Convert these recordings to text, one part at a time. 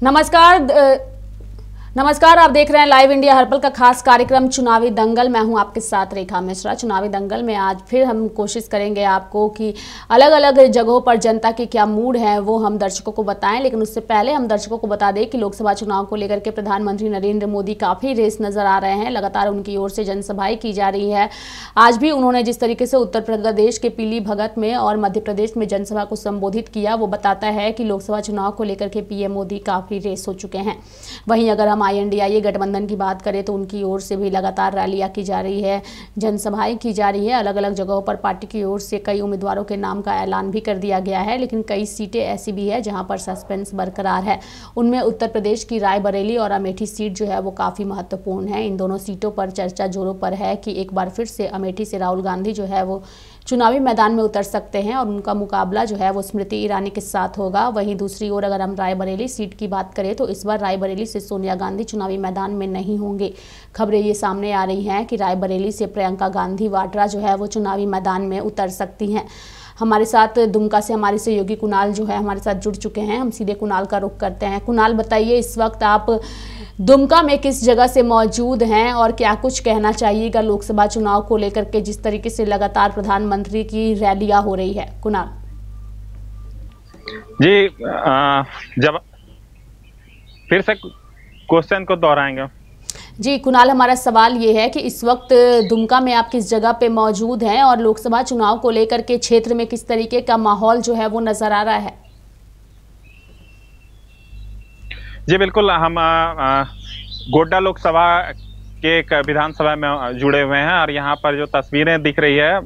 नमस्कार, आप देख रहे हैं लाइव इंडिया हर्पल का खास कार्यक्रम चुनावी दंगल। मैं हूं आपके साथ रेखा मिश्रा। चुनावी दंगल में आज फिर हम कोशिश करेंगे आपको कि अलग अलग जगहों पर जनता के क्या मूड है वो हम दर्शकों को बताएं। लेकिन उससे पहले हम दर्शकों को बता दें कि लोकसभा चुनाव को लेकर के प्रधानमंत्री नरेंद्र मोदी काफ़ी रेस नजर आ रहे हैं। लगातार उनकी ओर से जनसभाएं की जा रही है। आज भी उन्होंने जिस तरीके से उत्तर प्रदेश के पीलीभगत में और मध्य प्रदेश में जनसभा को संबोधित किया वो बताता है कि लोकसभा चुनाव को लेकर के पीएम मोदी काफ़ी रेस हो चुके हैं। वहीं अगर हम INDIA गठबंधन की बात करें तो उनकी ओर से भी लगातार रैलियां की जा रही है, जनसभाएं की जा रही है। अलग अलग जगहों पर पार्टी की ओर से कई उम्मीदवारों के नाम का ऐलान भी कर दिया गया है। लेकिन कई सीटें ऐसी भी है जहां पर सस्पेंस बरकरार है। उनमें उत्तर प्रदेश की रायबरेली और अमेठी सीट जो है वो काफ़ी महत्वपूर्ण है। इन दोनों सीटों पर चर्चा जोरों पर है कि एक बार फिर से अमेठी से राहुल गांधी जो है वो चुनावी मैदान में उतर सकते हैं और उनका मुकाबला जो है वो स्मृति ईरानी के साथ होगा। वहीं दूसरी ओर अगर हम रायबरेली सीट की बात करें तो इस बार रायबरेली से सोनिया गांधी चुनावी मैदान में नहीं होंगे। खबरें ये सामने आ रही हैं कि रायबरेली से प्रियंका गांधी वाड्रा जो है वो चुनावी मैदान में उतर सकती हैं। हमारे साथ दुमका से हमारे सहयोगी कुणाल जो है हमारे साथ जुड़ चुके हैं। हम सीधे कुणाल का रुख करते हैं। कुणाल, बताइए इस वक्त आप दुमका में किस जगह से मौजूद हैं और क्या कुछ कहना चाहिएगा लोकसभा चुनाव को लेकर के, जिस तरीके से लगातार प्रधानमंत्री की रैलियां हो रही है। कुणाल जी, जब फिर से क्वेश्चन को दोहराएंगे। जी कुणाल, हमारा सवाल ये है कि इस वक्त दुमका में आप किस जगह पे मौजूद हैं और लोकसभा चुनाव को लेकर के क्षेत्र में किस तरीके का माहौल जो है वो नजर आ रहा है। जी बिल्कुल, हम गोड्डा लोकसभा के एक विधानसभा में जुड़े हुए हैं और यहाँ पर जो तस्वीरें दिख रही है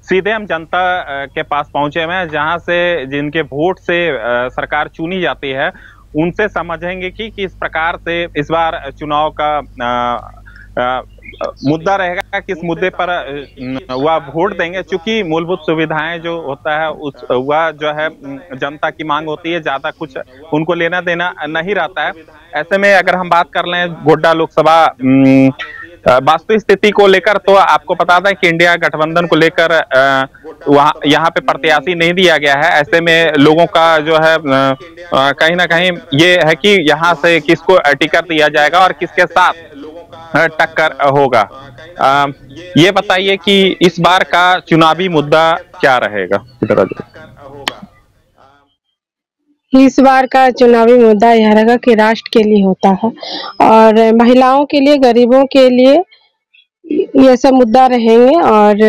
सीधे हम जनता के पास पहुंचे हुए हैं, जहाँ से जिनके वोट से सरकार चुनी जाती है उनसे समझेंगे कि किस प्रकार से इस बार चुनाव का मुद्दा रहेगा, किस मुद्दे पर वह वोट देंगे। चूंकि मूलभूत सुविधाएं जो होता है उस वह जो है जनता की मांग होती है, ज्यादा कुछ उनको लेना देना नहीं रहता है। ऐसे में अगर हम बात कर लें गोड्डा लोकसभा वास्तविक स्थिति को लेकर, तो आपको पता था कि इंडिया गठबंधन को लेकर यहाँ पे प्रत्याशी नहीं दिया गया है। ऐसे में लोगों का जो है कहीं ना कहीं ये है कि यहाँ से किसको टिकट दिया जाएगा और किसके साथ टक्कर होगा। ये बताइए कि इस बार का चुनावी मुद्दा क्या रहेगा। इस बार का चुनावी मुद्दा यह रहेगा कि राष्ट्र के लिए होता है और महिलाओं के लिए, गरीबों के लिए ये सब मुद्दा रहेंगे। और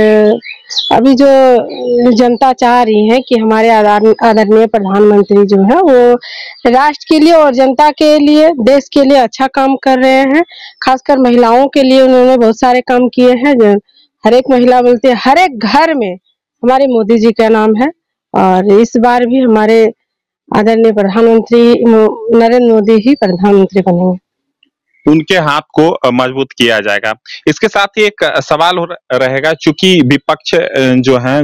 अभी जो जनता चाह रही है कि हमारे आदरणीय प्रधानमंत्री जो है वो राष्ट्र के लिए और जनता के लिए, देश के लिए अच्छा काम कर रहे हैं। खासकर महिलाओं के लिए उन्होंने बहुत सारे काम किए हैं। जो हर एक महिला बोलते हैं, हर एक घर में हमारे मोदी जी का नाम है। और इस बार भी हमारे आदरणीय प्रधानमंत्री नरेंद्र मोदी ही प्रधानमंत्री बनेंगे। उनके हाथ को मजबूत किया जाएगा। इसके साथ ही एक सवाल रहेगा, चूंकि विपक्ष जो है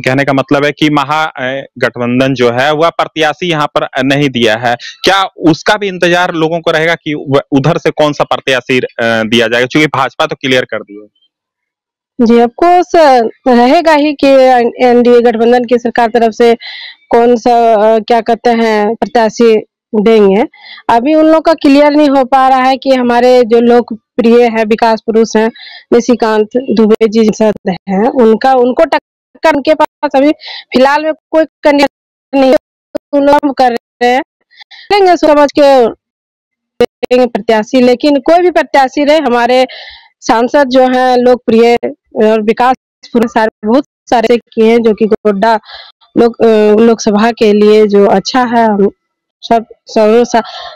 कहने का मतलब है कि महागठबंधन जो है वह प्रत्याशी यहाँ पर नहीं दिया है। क्या उसका भी इंतजार लोगों को रहेगा कि उधर से कौन सा प्रत्याशी दिया जाएगा, क्योंकि भाजपा तो क्लियर कर दी है। जी ऑफकोर्स रहेगा ही कि NDA गठबंधन की सरकार तरफ से कौन सा क्या कहते हैं प्रत्याशी देंगे। अभी उन लोग का क्लियर नहीं हो पा रहा है कि हमारे जो लोकप्रिय है, विकास पुरुष हैं, निशिकांत दुबे जी हैं, उनको टक्कर उनके पास अभी फिलहाल में कोई कैंडिडेट नहीं उन लोग कर रहे हैं। लेंगे समझ के प्रत्याशी, लेकिन कोई भी प्रत्याशी रहे, हमारे सांसद जो हैं लोकप्रिय और विकास पुरुष बहुत सारे किए हैं जो कि गोड्डा लोकसभा के लिए जो अच्छा है। हम सब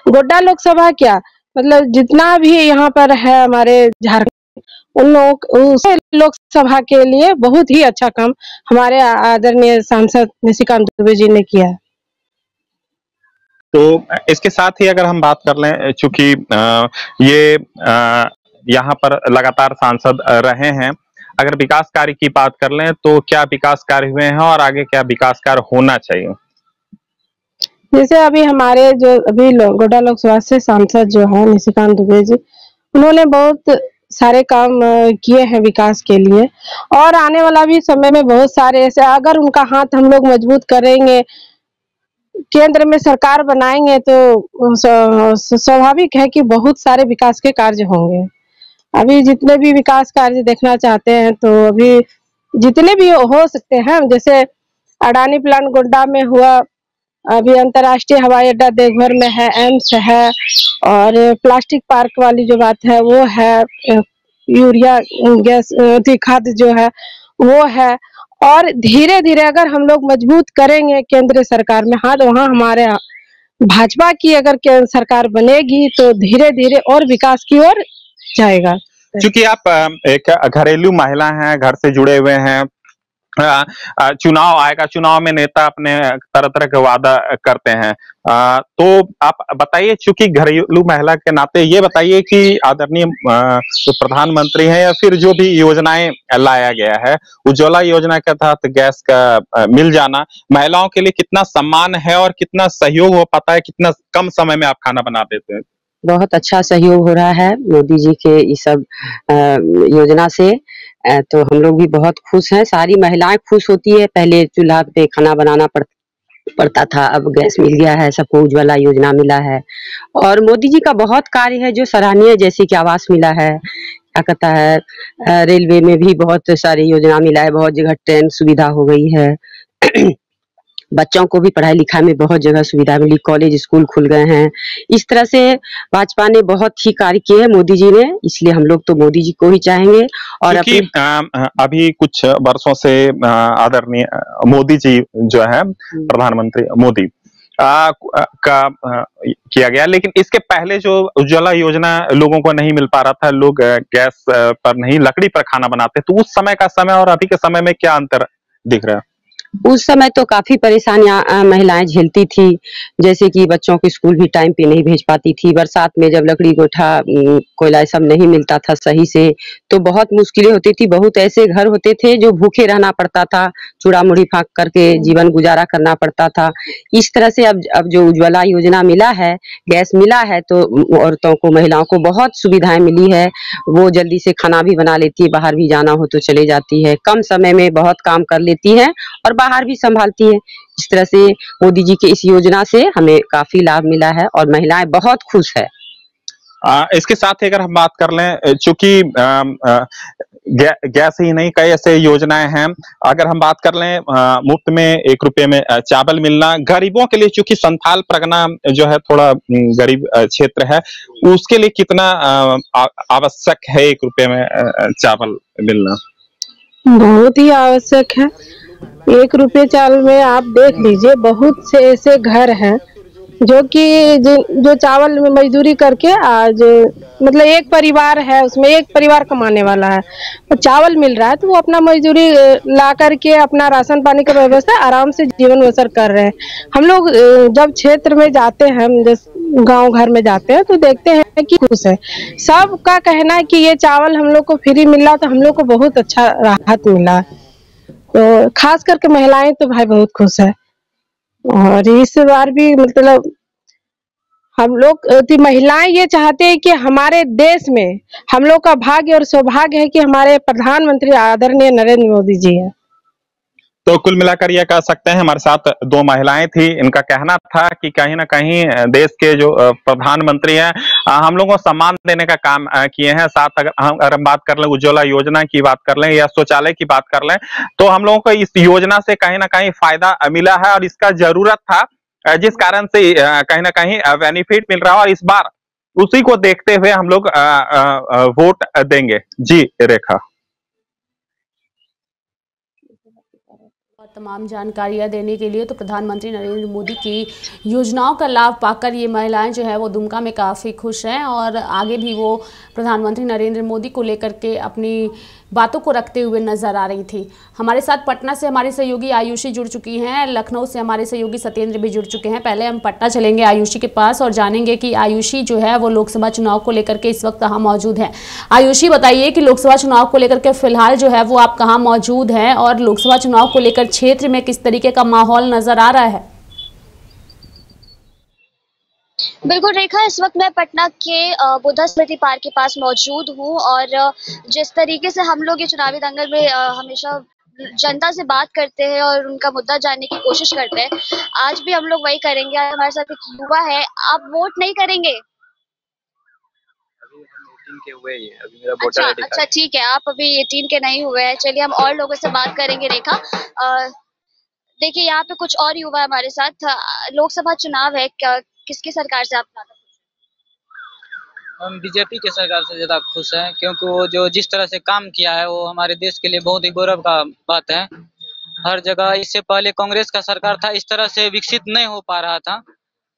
गोड्डा लोकसभा क्या मतलब जितना भी यहाँ पर है हमारे झारखंड, उन लोग उस लोकसभा के लिए बहुत ही अच्छा काम हमारे आदरणीय सांसद निशिकांत दुबे जी ने किया है। तो इसके साथ ही अगर हम बात कर लें, चूंकि ये यहाँ पर लगातार सांसद रहे हैं, अगर विकास कार्य की बात कर लें तो क्या विकास कार्य हुए हैं और आगे क्या विकास कार्य होना चाहिए। जैसे अभी हमारे जो अभी गोड्डा लोकसभा से सांसद जो है निशिकांत दुबे जी, उन्होंने बहुत सारे काम किए हैं विकास के लिए और आने वाला भी समय में बहुत सारे ऐसे, अगर उनका हाथ हम लोग मजबूत करेंगे केंद्र में सरकार बनाएंगे तो स्वाभाविक है कि बहुत सारे विकास के कार्य होंगे। अभी जितने भी विकास कार्य देखना चाहते हैं तो अभी जितने भी हो सकते हैं, जैसे अडानी प्लांट गोड्डा में हुआ, अभी अंतर्राष्ट्रीय हवाई अड्डा देवघर में है, एम्स है, और प्लास्टिक पार्क वाली जो बात है वो है, यूरिया गैस खाद जो है वो है। और धीरे धीरे अगर हम लोग मजबूत करेंगे केंद्र सरकार में, हाँ, तो वहाँ हमारे भाजपा की अगर सरकार बनेगी तो धीरे धीरे और विकास की ओर जाएगा। क्योंकि आप एक घरेलू महिला हैं, घर से जुड़े हुए हैं, चुनाव आएगा, चुनाव में नेता अपने तरह तरह के वादा करते हैं, तो आप बताइए, चूंकि घरेलू महिला के नाते ये बताइए कि आदरणीय जो प्रधानमंत्री हैं या फिर जो भी योजनाएं लाया गया है, उज्ज्वला योजना के तहत गैस का मिल जाना महिलाओं के लिए कितना सम्मान है और कितना सहयोग हो पाता है, कितना कम समय में आप खाना बना देते हैं? बहुत अच्छा सहयोग हो रहा है मोदी जी के इस सब योजना से, तो हम लोग भी बहुत खुश हैं। सारी महिलाएं खुश होती है। पहले चूल्हा पे खाना बनाना पड़ता था, अब गैस मिल गया है, सबको उज्ज्वला योजना मिला है। और मोदी जी का बहुत कार्य है जो सराहनीय, जैसे कि आवास मिला है, क्या कहता है, रेलवे में भी बहुत सारी योजना मिला है, बहुत जगह ट्रेन सुविधा हो गई है। बच्चों को भी पढ़ाई लिखाई में बहुत जगह सुविधा मिली, कॉलेज स्कूल खुल गए हैं। इस तरह से भाजपा ने बहुत ही कार्य किए हैं मोदी जी ने, इसलिए हम लोग तो मोदी जी को ही चाहेंगे। और अभी कुछ वर्षों से आदरणीय मोदी जी जो है प्रधानमंत्री मोदी का किया गया, लेकिन इसके पहले जो उज्ज्वला योजना लोगों को नहीं मिल पा रहा था, लोग गैस पर नहीं लकड़ी पर खाना बनाते, तो उस समय का समय और अभी के समय में क्या अंतर दिख रहा है? उस समय तो काफी परेशानियां महिलाएं झेलती थी, जैसे कि बच्चों को स्कूल भी टाइम पे नहीं भेज पाती थी। बरसात में जब लकड़ी गोइठा कोयला सब नहीं मिलता था सही से, तो बहुत मुश्किलें होती थी। बहुत ऐसे घर होते थे जो भूखे रहना पड़ता था, चूड़ा मुड़ी फाँक करके जीवन गुजारा करना पड़ता था। इस तरह से अब जो उज्ज्वला योजना मिला है, गैस मिला है, तो औरतों को, महिलाओं को बहुत सुविधाएं मिली है। वो जल्दी से खाना भी बना लेती है, बाहर भी जाना हो तो चले जाती है, कम समय में बहुत काम कर लेती है और बाहर भी संभालती है। इस तरह से मोदी जी के इस योजना से हमें काफी लाभ मिला है और महिलाएं बहुत खुश है। इसके साथ ही अगर हम बात कर लें, चूंकि गैस ही नहीं, कई ऐसे योजनाएं हैं। अगर हम बात कर लें मुफ्त में 1 रुपए में चावल मिलना गरीबों के लिए, चूंकि संथाल परगना जो है थोड़ा गरीब क्षेत्र है, उसके लिए कितना आवश्यक है 1 रुपए में चावल मिलना? बहुत ही आवश्यक है। 1 रुपए चावल में आप देख लीजिए, बहुत से ऐसे घर हैं जो कि जो चावल में मजदूरी करके आज, मतलब एक परिवार है, उसमें एक परिवार कमाने वाला है, तो चावल मिल रहा है तो वो अपना मजदूरी ला करके अपना राशन पानी का व्यवस्था आराम से जीवन बसर कर रहे हैं। हम लोग जब क्षेत्र में जाते हैं, गांव घर में जाते हैं, तो देखते हैं कि खुश है। सबका कहना है कि ये चावल हम लोग को फ्री मिला तो हम लोग को बहुत अच्छा राहत मिला, तो खास करके महिलाएं तो भाई बहुत खुश है। और इस बार भी मतलब हम लोग महिलाएं ये चाहते हैं कि हमारे देश में, हम लोग का भाग्य और सौभाग्य है कि हमारे प्रधानमंत्री आदरणीय नरेंद्र मोदी जी है। तो कुल मिलाकर यह कह सकते हैं, हमारे साथ 2 महिलाएं थी, इनका कहना था कि कहीं ना कहीं देश के जो प्रधानमंत्री हैं, हम लोगों को सम्मान देने का काम किए हैं। साथ अगर हम बात कर लें उज्ज्वला योजना की बात कर लें या शौचालय की बात कर लें, तो हम लोगों को इस योजना से कहीं ना कहीं फायदा मिला है और इसका जरूरत था, जिस कारण से कहीं ना कहीं बेनिफिट मिल रहा है, और इस बार उसी को देखते हुए हम लोग वोट देंगे। जी रेखा। तमाम जानकारियां देने के लिए तो प्रधानमंत्री नरेंद्र मोदी की योजनाओं का लाभ पाकर ये महिलाएं जो है वो दुमका में काफ़ी खुश हैं और आगे भी वो प्रधानमंत्री नरेंद्र मोदी को लेकर के अपनी बातों को रखते हुए नजर आ रही थी। हमारे साथ पटना से हमारी सहयोगी आयुषी जुड़ चुकी हैं, लखनऊ से हमारे सहयोगी सत्येंद्र भी जुड़ चुके हैं। पहले हम पटना चलेंगे आयुषी के पास और जानेंगे कि आयुषी जो है वो लोकसभा चुनाव को लेकर के इस वक्त कहाँ मौजूद है। आयुषी बताइए कि लोकसभा चुनाव को लेकर के फिलहाल जो है वो आप कहाँ मौजूद हैं और लोकसभा चुनाव को लेकर क्षेत्र में किस तरीके का माहौल नजर आ रहा है? बिल्कुल रेखा, इस वक्त मैं पटना के बुद्धा स्मृति पार्क के पास मौजूद हूँ और जिस तरीके से हम लोग ये चुनावी दंगल में हमेशा जनता से बात करते हैं और उनका मुद्दा जानने की कोशिश करते हैं। आज भी हम लोग वही करेंगे। आज हमारे साथ एक युवा है। आप वोट नहीं करेंगे? अभी हम 18 के हुए ही हैं, अभी मेरा वोटर अच्छा आईडी अच्छा, कार्ड। ठीक है, आप अभी 18 के नहीं हुए हैं। चलिए हम और लोगों से बात करेंगे। रेखा, देखिए यहाँ पे कुछ और युवा हमारे साथ। लोकसभा चुनाव है, किसकी सरकार से आप ज्यादा खुश हम बीजेपी के सरकार से ज़्यादा खुश हैं, क्योंकि वो जो जिस तरह से काम किया है वो हमारे देश के लिए बहुत ही गौरव का बात है। हर जगह इससे पहले कांग्रेस का सरकार था, इस तरह से विकसित नहीं हो पा रहा था,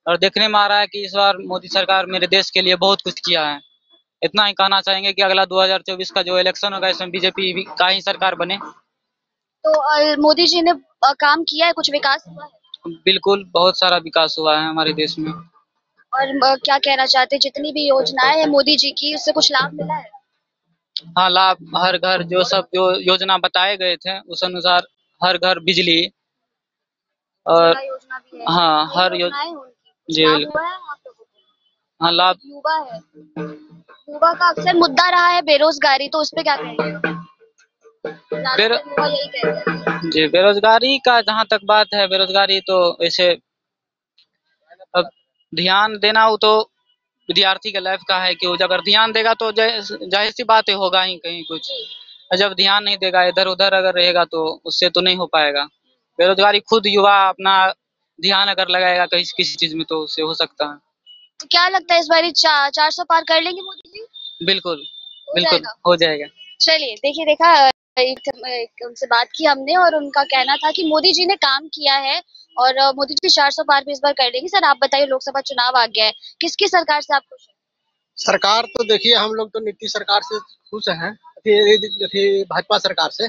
और देखने में आ रहा है कि इस बार मोदी सरकार मेरे देश के लिए बहुत कुछ किया है। इतना ही कहना चाहेंगे कि अगला 2024 का जो इलेक्शन होगा इसमें बीजेपी का ही सरकार बने। तो मोदी जी ने काम किया है, कुछ विकास हुआ है? बिल्कुल, बहुत सारा विकास हुआ है हमारे देश में। और क्या कहना चाहते हैं, जितनी भी योजनाएं हैं मोदी जी की, उससे कुछ लाभ मिला है? हाँ, लाभ हर घर जो योजना बताए गए थे उस अनुसार हर घर बिजली और उज्ज्वला योजना भी है। हाँ कई हर योजनाएं हैं उनकी, कुछ जी लाभ बिल्कुल। हुआ है आप लोगों को? हाँ, लाभ युवा है, युवा का अक्सर मुद्दा रहा है बेरोजगारी, तो उस पे क्या कहेंगे? बेरो ज्यादातर युवा यही कहते हैं। जी, बेरोजगारी का जहाँ तक बात है, बेरोजगारी तो ऐसे अब ध्यान देना वो तो विद्यार्थी के लाइफ का है कि वो अगर ध्यान देगा तो जाहिर सी बात है होगा ही कहीं कुछ। और जब ध्यान नहीं देगा, इधर उधर अगर रहेगा तो उससे तो नहीं हो पाएगा। बेरोजगारी खुद युवा अपना ध्यान अगर लगाएगा कहीं किसी चीज में तो उससे हो सकता है। तो क्या लगता है इस बार 400 पार कर लेंगे मोदी जी? बिल्कुल हो बिल्कुल जाएगा? हो जाएगा। चलिए, देखिए देखा, उनसे बात की हमने और उनका कहना था कि मोदी जी ने काम किया है और मोदी जी 400 पार भी इस बार कर लेंगे। सर आप बताइए, लोकसभा चुनाव आ गया है, किसकी सरकार से आप खुश हैं? सरकार तो देखिए, हम लोग तो नीतीश सरकार से खुश हैं, अथी भाजपा सरकार से।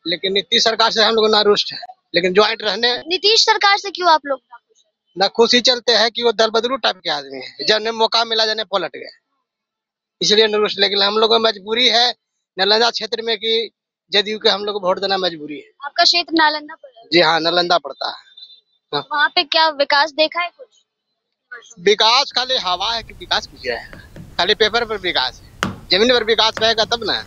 लेकिन नीतीश सरकार से हम लोग ना रुष्ट है, लेकिन ज्वाइंट रहने नीतीश सरकार से क्यों आप लोग ना खुश हैं? ना खुशी चलते हैं कि वो दल बदलू टाइप के आदमी है, जब मौका मिला जाने पलट गए, इसलिए न रुष्ट। लेकिन हम लोग को मजबूरी है नालंदा क्षेत्र में कि जदयू के हम लोग को वोट देना मजबूरी है। आपका क्षेत्र नालंदा पड़ा है? जी हाँ, नालंदा पड़ता है। हाँ। वहाँ पे क्या विकास देखा है कुछ? विकास खाली हवा है कि विकास कुछ है, खाली पेपर पर विकास है, जमीन पर विकास रहेगा तब ना।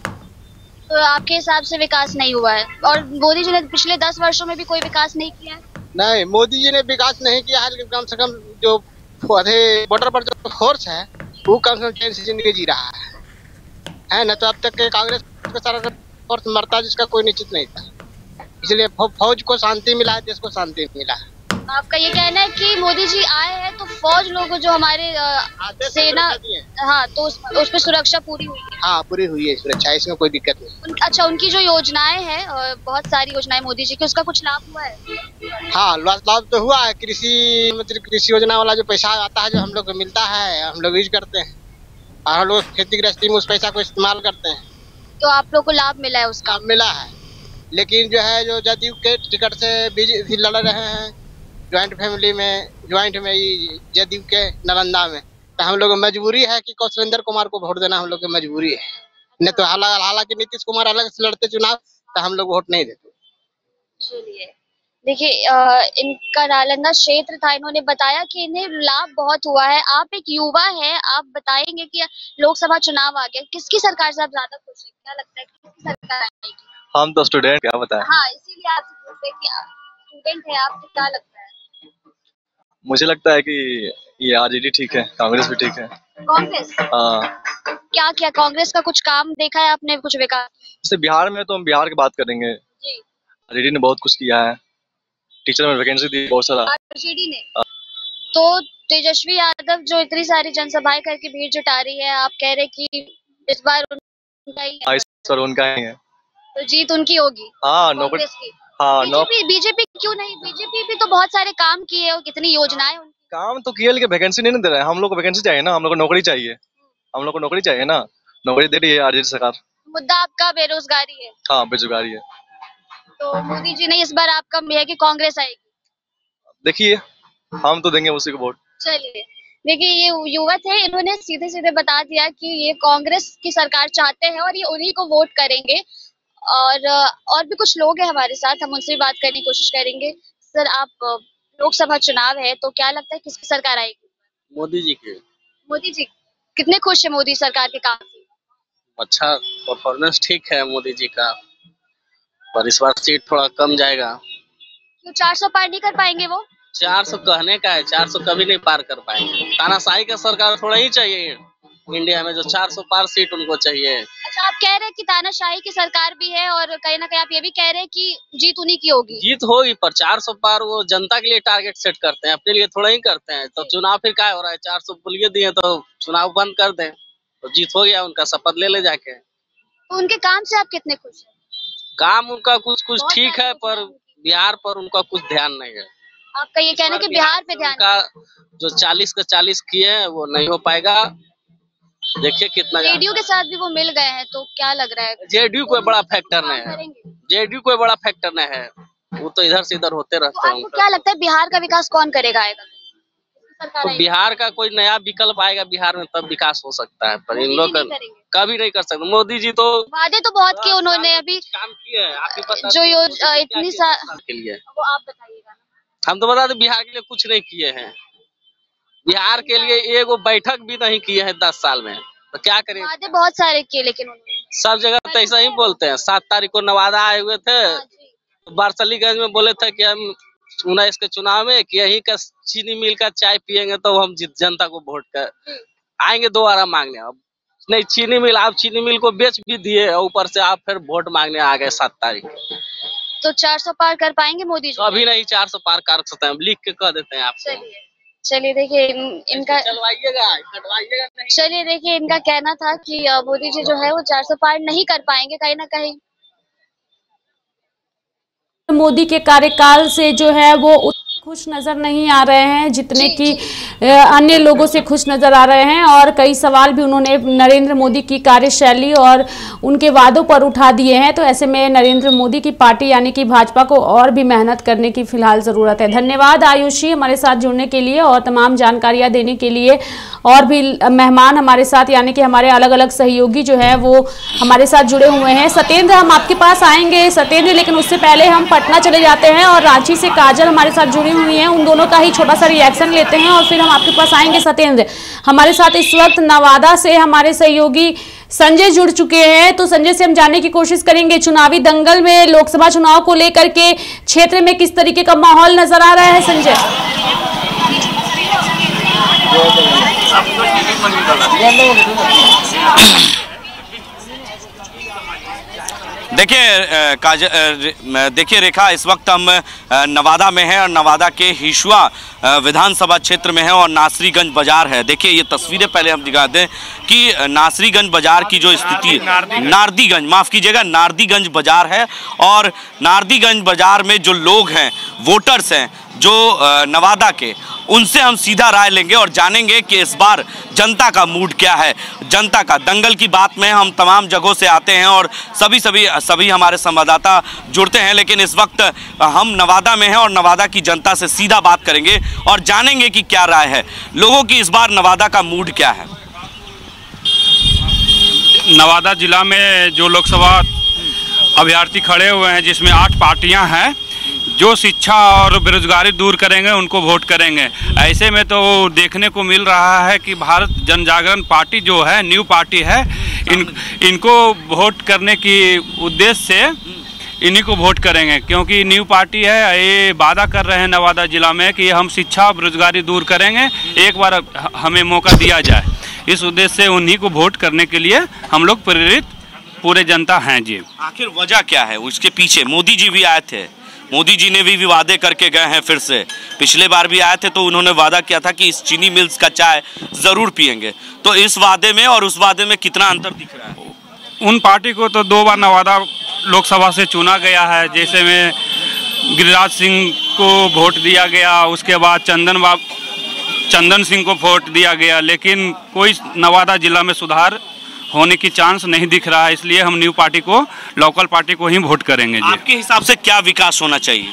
तो आपके हिसाब से विकास नहीं हुआ है, और मोदी जी ने पिछले 10 वर्षों में भी कोई विकास नहीं किया है? नहीं, मोदी जी ने विकास नहीं किया है, लेकिन कम से कम जो बॉर्डर पर जो फोर्स है वो कम से कम चैन से जिंदगी जी रहा है ना। तो अब तक के कांग्रेस का सारा फोर्स मरता जिसका कोई निश्चित नहीं था, इसलिए फौज को शांति मिला है, देश को शांति मिला है। आपका ये कहना है कि मोदी जी आए हैं तो फौज लोग जो हमारे सेना, हाँ, तो उस पे सुरक्षा पूरी हुई है? हाँ, पूरी हुई है सुरक्षा, इसमें कोई दिक्कत नहीं। अच्छा, उनकी जो योजनाएं हैं, बहुत सारी योजनाएं मोदी जी की, उसका कुछ लाभ हुआ है? हाँ, लाभ तो हुआ है। कृषि योजना वाला जो पैसा आता है, जो हम लोग को मिलता है, हम लोग यूज करते हैं और हम लोग खेती गृहस्थी में उस पैसा को इस्तेमाल करते हैं। तो आप लोग को लाभ मिला है उसका? लाभ मिला है, लेकिन जो है जो जदयू के टिकट से बीजेपी लड़ रहे हैं ज्वाइंट फैमिली में, ज्वाइंट में जदयू के नालंदा में, तो हम लोग मजबूरी है कि कौशलेंद्र कुमार को वोट देना हम लोग की मजबूरी है। नहीं तो हालांकि नीतीश कुमार अलग से लड़ते चुनाव तो हम लोग वोट नहीं देते। चलिए, देखिए, इनका नालंदा क्षेत्र था, इन्होंने बताया कि इन्हें लाभ बहुत हुआ है। आप एक युवा है, आप बताएंगे कि लोकसभा चुनाव आ गया, किसकी सरकार से आप ज्यादा खुश हैं? क्या लगता है किसकी सरकार आएगी? हम तो स्टूडेंट, क्या बताएं। हाँ, इसीलिए आपसे पूछते हैं कि स्टूडेंट है आप, क्या लगता है? मुझे लगता है कि ये आरजेडी ठीक है, कांग्रेस भी ठीक है। कांग्रेस? हाँ। क्या क्या कांग्रेस का कुछ काम देखा है आपने, कुछ विकास? जैसे बिहार में तो हम बिहार की बात करेंगे, जी, आरजेडी ने बहुत कुछ किया है, टीचर में वैकेंसी दी बहुत सारा। आरजेडी ने? तो तेजस्वी यादव जो इतनी सारी जनसभाएं करके भीड़ जुटा रही है, आप कह रहे कि इस बार उनका ही है? इस बार उनका ही है, तो जीत उनकी होगी? हाँ। कांग्रेस की? हाँ, बीजेपी क्यों नहीं? बीजेपी भी तो बहुत सारे काम किए और कितनी योजनाएं उनकी। काम तो किया, लेकिन वैकेंसी नहीं दे रहा है। हम लोग को वैकेंसी चाहिए ना, हम लोग को नौकरी चाहिए, हम लोग को नौकरी चाहिए ना, नौकरी दे रही है आरजेडी सरकार। मुद्दा आपका बेरोजगारी है? हाँ, बेरोजगारी है। तो मोदी जी ने इस बार आपका है कि कांग्रेस आएगी? देखिए, हम तो देंगे उसी को वोट। चलिए, देखिए, ये युवा थे, इन्होंने सीधे सीधे बता दिया कि ये कांग्रेस की सरकार चाहते हैं और ये उन्हीं को वोट करेंगे। और भी कुछ लोग हैं हमारे साथ, हम उनसे भी बात करने की कोशिश करेंगे। सर आप, लोकसभा चुनाव है तो क्या लगता है किसकी सरकार आएगी? मोदी जी के। मोदी जी? कितने खुश है मोदी सरकार के काम से? अच्छा परफॉर्मेंस ठीक है मोदी जी का। पर इस बार सीट थोड़ा कम जाएगा। क्यों 400 पार नहीं कर पाएंगे वो? 400 कहने का है, 400 कभी नहीं पार कर पाएंगे। तानाशाही का सरकार थोड़ा ही चाहिए इंडिया में, जो 400 पार सीट उनको चाहिए। अच्छा, आप कह रहे हैं कि तानाशाही की सरकार भी है और कहीं ना कहीं आप ये भी कह रहे हैं कि जीत उन्हीं की होगी। जीत होगी, पर 400 पार वो जनता के लिए टारगेट सेट करते हैं, अपने लिए थोड़ा ही करते हैं। तो चुनाव फिर क्या हो रहा है, 400 बोलिए दिए तो चुनाव बंद कर दें तो जीत हो गया उनका, शपथ ले जाके। तो उनके काम से आप कितने खुश हैं? काम उनका कुछ ठीक है, पर बिहार पर उनका कुछ ध्यान नहीं है। आपका ये कहना है कि बिहार पे ध्यान का जो 40 का 40 किए हैं वो नहीं हो पाएगा। देखिए कितना जेडीयू के साथ भी वो मिल गए हैं, तो क्या लग रहा है? जेडीयू कोई बड़ा फैक्टर नहीं है, जेडीयू कोई बड़ा फैक्टर नहीं है, वो तो इधर से इधर होते रहते हैं। आपको क्या लगता है बिहार का विकास कौन करेगा? आएगा तो बिहार का कोई नया विकल्प आएगा बिहार में तब विकास हो सकता है, पर इन लोग कभी नहीं कर सकते। मोदी जी तो वादे तो बहुत किए उन्होंने, अभी काम किए हैं। आप भी बता जो इतनी के लिए वो आप बताइएगा। हम तो बता दें बिहार के लिए कुछ नहीं किए हैं। बिहार के लिए एगो बैठक भी नहीं किए हैं 10 साल में, तो क्या करें। वादे बहुत सारे किए लेकिन उन्होंने सब जगह तो ऐसा ही बोलते हैं। 7 तारीख को नवादा आए हुए थे, बारसलीगंज में बोले थे कि हम 19 के चुनाव में कि यही का चीनी मिल का चाय पियेंगे तो हम जनता को वोट कर आएंगे दोबारा मांगने। अब नहीं चीनी मिल, आप चीनी मिल को बेच भी दिए, ऊपर से आप फिर वोट मांगने आ गए 7 तारीख। तो 400 पार कर पाएंगे मोदी जी? अभी नहीं 400 पार कर सकते हैं, हम लिख के कह देते हैं आपको। चलिए देखिए इनका चलवाइएगा। चलिए देखिए इनका कहना था कि मोदी जी जो है वो 400 पार नहीं कर पाएंगे कहीं ना कहीं। मोदी के कार्यकाल से जो है वो खुश नजर नहीं आ रहे हैं जितने कि अन्य लोगों से खुश नजर आ रहे हैं, और कई सवाल भी उन्होंने नरेंद्र मोदी की कार्यशैली और उनके वादों पर उठा दिए हैं। तो ऐसे में नरेंद्र मोदी की पार्टी यानी कि भाजपा को और भी मेहनत करने की फिलहाल ज़रूरत है। धन्यवाद आयुषी हमारे साथ जुड़ने के लिए और तमाम जानकारियाँ देने के लिए। और भी मेहमान हमारे साथ यानी कि हमारे अलग अलग सहयोगी जो है वो हमारे साथ जुड़े हुए हैं। सत्येंद्र, हम आपके पास आएंगे सत्येंद्र, लेकिन उससे पहले हम पटना चले जाते हैं और रांची से काजल हमारे साथ जुड़ी हुई हैं, उन दोनों का ही छोटा सा रिएक्शन लेते हैं और फिर हम आपके पास आएंगे। सत्येंद्र, हमारे साथ इस वक्त नवादा से हमारे सहयोगी संजय जुड़ चुके हैं, तो संजय से हम जानने की कोशिश करेंगे चुनावी दंगल में लोकसभा चुनाव को लेकर के क्षेत्र में किस तरीके का माहौल नजर आ रहा है। संजय, देखिए रेखा, इस वक्त हम नवादा में हैं और नवादा के हिशुआ विधानसभा क्षेत्र में है और नासरीगंज बाजार है। देखिए ये तस्वीरें पहले हम दिखा दें कि नासरीगंज बाजार की जो स्थिति है, नारदीगंज माफ़ कीजिएगा, नारदीगंज बाजार है। और नारदीगंज बाजार में जो लोग हैं, वोटर्स हैं जो नवादा के, उनसे हम सीधा राय लेंगे और जानेंगे कि इस बार जनता का मूड क्या है। जनता का दंगल की बात में हम तमाम जगहों से आते हैं और सभी हमारे संवाददाता जुड़ते हैं, लेकिन इस वक्त हम नवादा में हैं और नवादा की जनता से सीधा बात करेंगे और जानेंगे कि क्या राय है लोगों की, इस बार नवादा का मूड क्या है। नवादा जिला में जो लोकसभा अभ्यर्थी खड़े हुए हैं जिसमें 8 पार्टियां हैं, जो शिक्षा और बेरोजगारी दूर करेंगे उनको वोट करेंगे। ऐसे में तो देखने को मिल रहा है कि भारत जन जागरण पार्टी जो है न्यू पार्टी है, इनको वोट करने की उद्देश्य से इन्हीं को वोट करेंगे, क्योंकि न्यू पार्टी है। ये वादा कर रहे हैं नवादा जिला में कि हम शिक्षा और बेरोजगारी दूर करेंगे, एक बार हमें मौका दिया जाए। इस उद्देश्य से उन्हीं को वोट करने के लिए हम लोग प्रेरित पूरे जनता हैं जी। आखिर वजह क्या है उसके पीछे? मोदी जी भी आए थे, मोदी जी ने भी वादे करके गए हैं, फिर से पिछले बार भी आए थे तो उन्होंने वादा किया था कि इस चीनी मिल्स का चाय ज़रूर पिएंगे। तो इस वादे में और उस वादे में कितना अंतर दिख रहा है? उन पार्टी को तो 2 बार नवादा लोकसभा से चुना गया है, जैसे में गिरिराज सिंह को वोट दिया गया, उसके बाद चंदन सिंह को वोट दिया गया, लेकिन कोई नवादा जिला में सुधार होने की चांस नहीं दिख रहा है। इसलिए हम न्यू पार्टी को, लोकल पार्टी को ही वोट करेंगे जी। आपके हिसाब से क्या विकास होना चाहिए?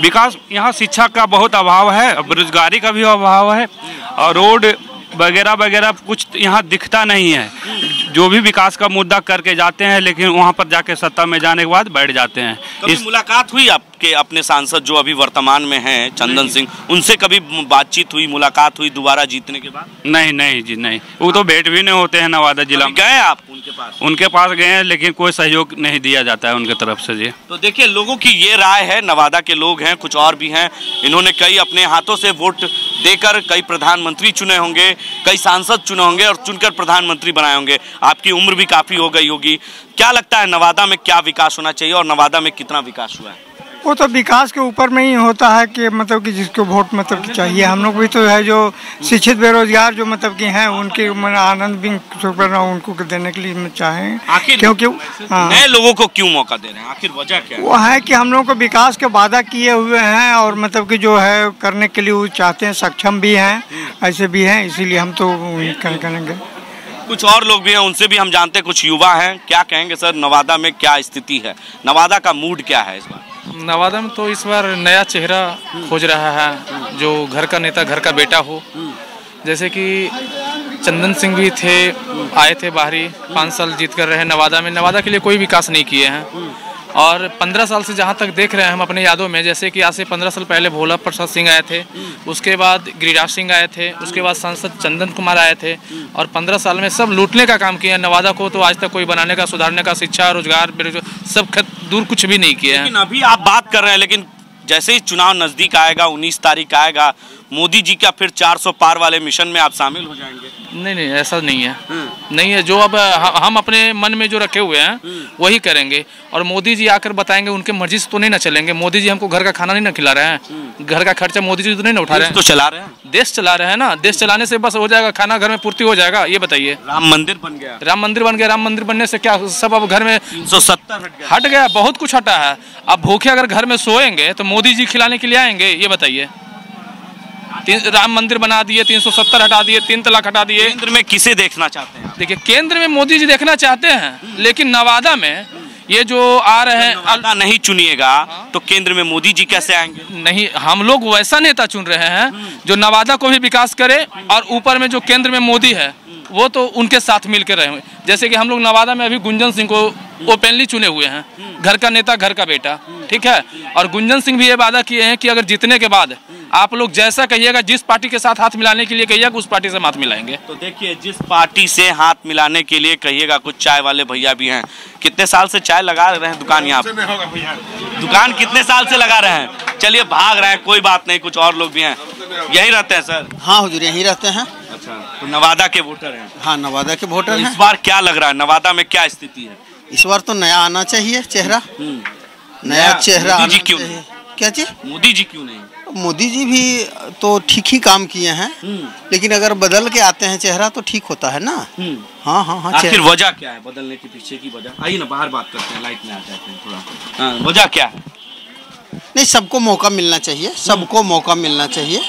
विकास, यहाँ शिक्षा का बहुत अभाव है, बेरोजगारी का भी अभाव है और रोड वगैरह वगैरह कुछ यहाँ दिखता नहीं है। जो भी विकास का मुद्दा करके जाते हैं, लेकिन वहाँ पर जाके सत्ता में जाने के बाद बैठ जाते हैं। कभी मुलाकात हुई आपके अपने सांसद जो अभी वर्तमान में हैं चंदन सिंह, उनसे कभी बातचीत हुई, मुलाकात हुई दोबारा जीतने के बाद? नहीं जी नहीं, वो तो भेंट भी नहीं होते हैं नवादा जिला में। गए आप उनके उनके पास गए हैं, लेकिन कोई सहयोग नहीं दिया जाता है उनके तरफ से जी। तो देखिए, लोगों की ये राय है, नवादा के लोग हैं, कुछ और भी हैं, इन्होंने कई अपने हाथों से वोट देकर कई प्रधानमंत्री चुने होंगे, कई सांसद चुने होंगे और चुनकर प्रधानमंत्री बनाए होंगे। आपकी उम्र भी काफी हो गई होगी, क्या लगता है नवादा में क्या विकास होना चाहिए और नवादा में कितना विकास हुआ है? वो तो विकास के ऊपर में ही होता है कि मतलब कि जिसको वोट मतलब कि चाहिए। हम लोग भी तो है जो शिक्षित बेरोजगार जो मतलब कि हैं, उनके आनंद भी उनको देने के लिए चाहें, क्योंकि नए लोगों को क्यों मौका दे रहे हैं, आखिर वजह क्या है? वो है कि हम लोग को विकास के वादा किए हुए हैं और मतलब कि जो है करने के लिए वो चाहते हैं, सक्षम भी हैं, ऐसे भी हैं, इसीलिए हम तो करेंगे। कुछ और लोग भी हैं, उनसे भी हम जानते हैं, कुछ युवा हैं, क्या कहेंगे सर, नवादा में क्या स्थिति है, नवादा का मूड क्या है इस बार? नवादा में तो इस बार नया चेहरा खोज रहा है, जो घर का नेता, घर का बेटा हो। जैसे कि चंदन सिंह भी थे, आए थे बाहरी, 5 साल जीत कर रहे हैं नवादा में, नवादा के लिए कोई विकास नहीं किए हैं। और 15 साल से जहाँ तक देख रहे हैं हम अपने यादों में, जैसे कि आज से 15 साल पहले भोला प्रसाद सिंह आए थे, उसके बाद गिरिराज सिंह आए थे, उसके बाद सांसद चंदन कुमार आए थे, और 15 साल में सब लूटने का काम किया नवादा को। तो आज तक कोई बनाने का, सुधारने का, शिक्षा, रोजगार, सब दूर कुछ भी नहीं किया है। लेकिन अभी आप बात कर रहे हैं, लेकिन जैसे ही चुनाव नजदीक आएगा, 19 तारीख आएगा, मोदी जी का फिर 400 पार वाले मिशन में आप शामिल हो जाएंगे? नहीं, ऐसा नहीं है, नहीं है। जो अब हम अपने मन में जो रखे हुए हैं वही करेंगे, और मोदी जी आकर बताएंगे, उनके मर्जी से तो नहीं ना चलेंगे। मोदी जी हमको घर का खाना नहीं ना खिला रहे हैं, घर का खर्चा मोदी जी तो नहीं ना उठा रहे हैं। तो चला रहे हैं, देश चला रहे हैं ना, देश चलाने से बस हो जाएगा, खाना घर में पूर्ति हो जाएगा, ये बताइए। राम मंदिर बन गया, राम मंदिर बन गया, राम मंदिर बनने से क्या सब अब घर में 370 हट गया, बहुत कुछ हटा है। अब भूखे अगर घर में सोएंगे तो मोदी जी खिलाने के लिए आएंगे, ये बताइए। राम मंदिर बना दिए, 370 हटा दिए, 3 तलाक हटा दिए। केंद्र में किसे देखना चाहते हैं? देखिए, केंद्र में मोदी जी देखना चाहते हैं, लेकिन नवादा में ये जो आ रहे हैं, नवादा नहीं चुनिएगा तो केंद्र में मोदी जी कैसे आएंगे? नहीं, हम लोग वैसा नेता चुन रहे हैं जो नवादा को भी विकास करे, और ऊपर में जो केंद्र में मोदी है वो तो उनके साथ मिल के रहे। जैसे कि हम लोग नवादा में अभी गुंजन सिंह को ओपनली चुने हुए हैं, घर का नेता, घर का बेटा, ठीक है। और गुंजन सिंह भी ये वादा किए हैं कि अगर जीतने के बाद आप लोग जैसा कहिएगा, जिस पार्टी के साथ हाथ मिलाने के लिए कहिएगा, उस पार्टी से हाथ मिलाएंगे। तो देखिए, जिस पार्टी से हाथ मिलाने के लिए कहिएगा, कुछ चाय वाले भैया भी हैं। कितने साल से चाय लगा रहे हैं दुकान यहाँ पे? दुकान कितने साल से लगा रहे हैं? चलिए, भाग रहे हैं, कोई बात नहीं, कुछ और लोग भी हैं। यही रहते हैं सर? हाँ हुजूर, यहीं रहते हैं। अच्छा, तो नवादा के वोटर हैं? हाँ, नवादा के वोटर हैं। इस बार क्या लग रहा है, नवादा में क्या स्थिति है? इस बार तो नया आना चाहिए चेहरा, नया चेहरा। मोदी जी क्यों? क्या चीज? मोदी जी क्यों नहीं? मोदी जी भी तो ठीक ही काम किए हैं, लेकिन अगर बदल के आते हैं चेहरा तो ठीक होता है ना। हाँ हाँ हाँ। आखिर वजह क्या है बदलने के पीछे की वजह? आइए ना, बाहर बात करते हैं, लाइट में आ जाते हैं थोड़ा। हाँ, वजह क्या है? नहीं, सबको मौका मिलना चाहिए, सबको मौका मिलना चाहिए,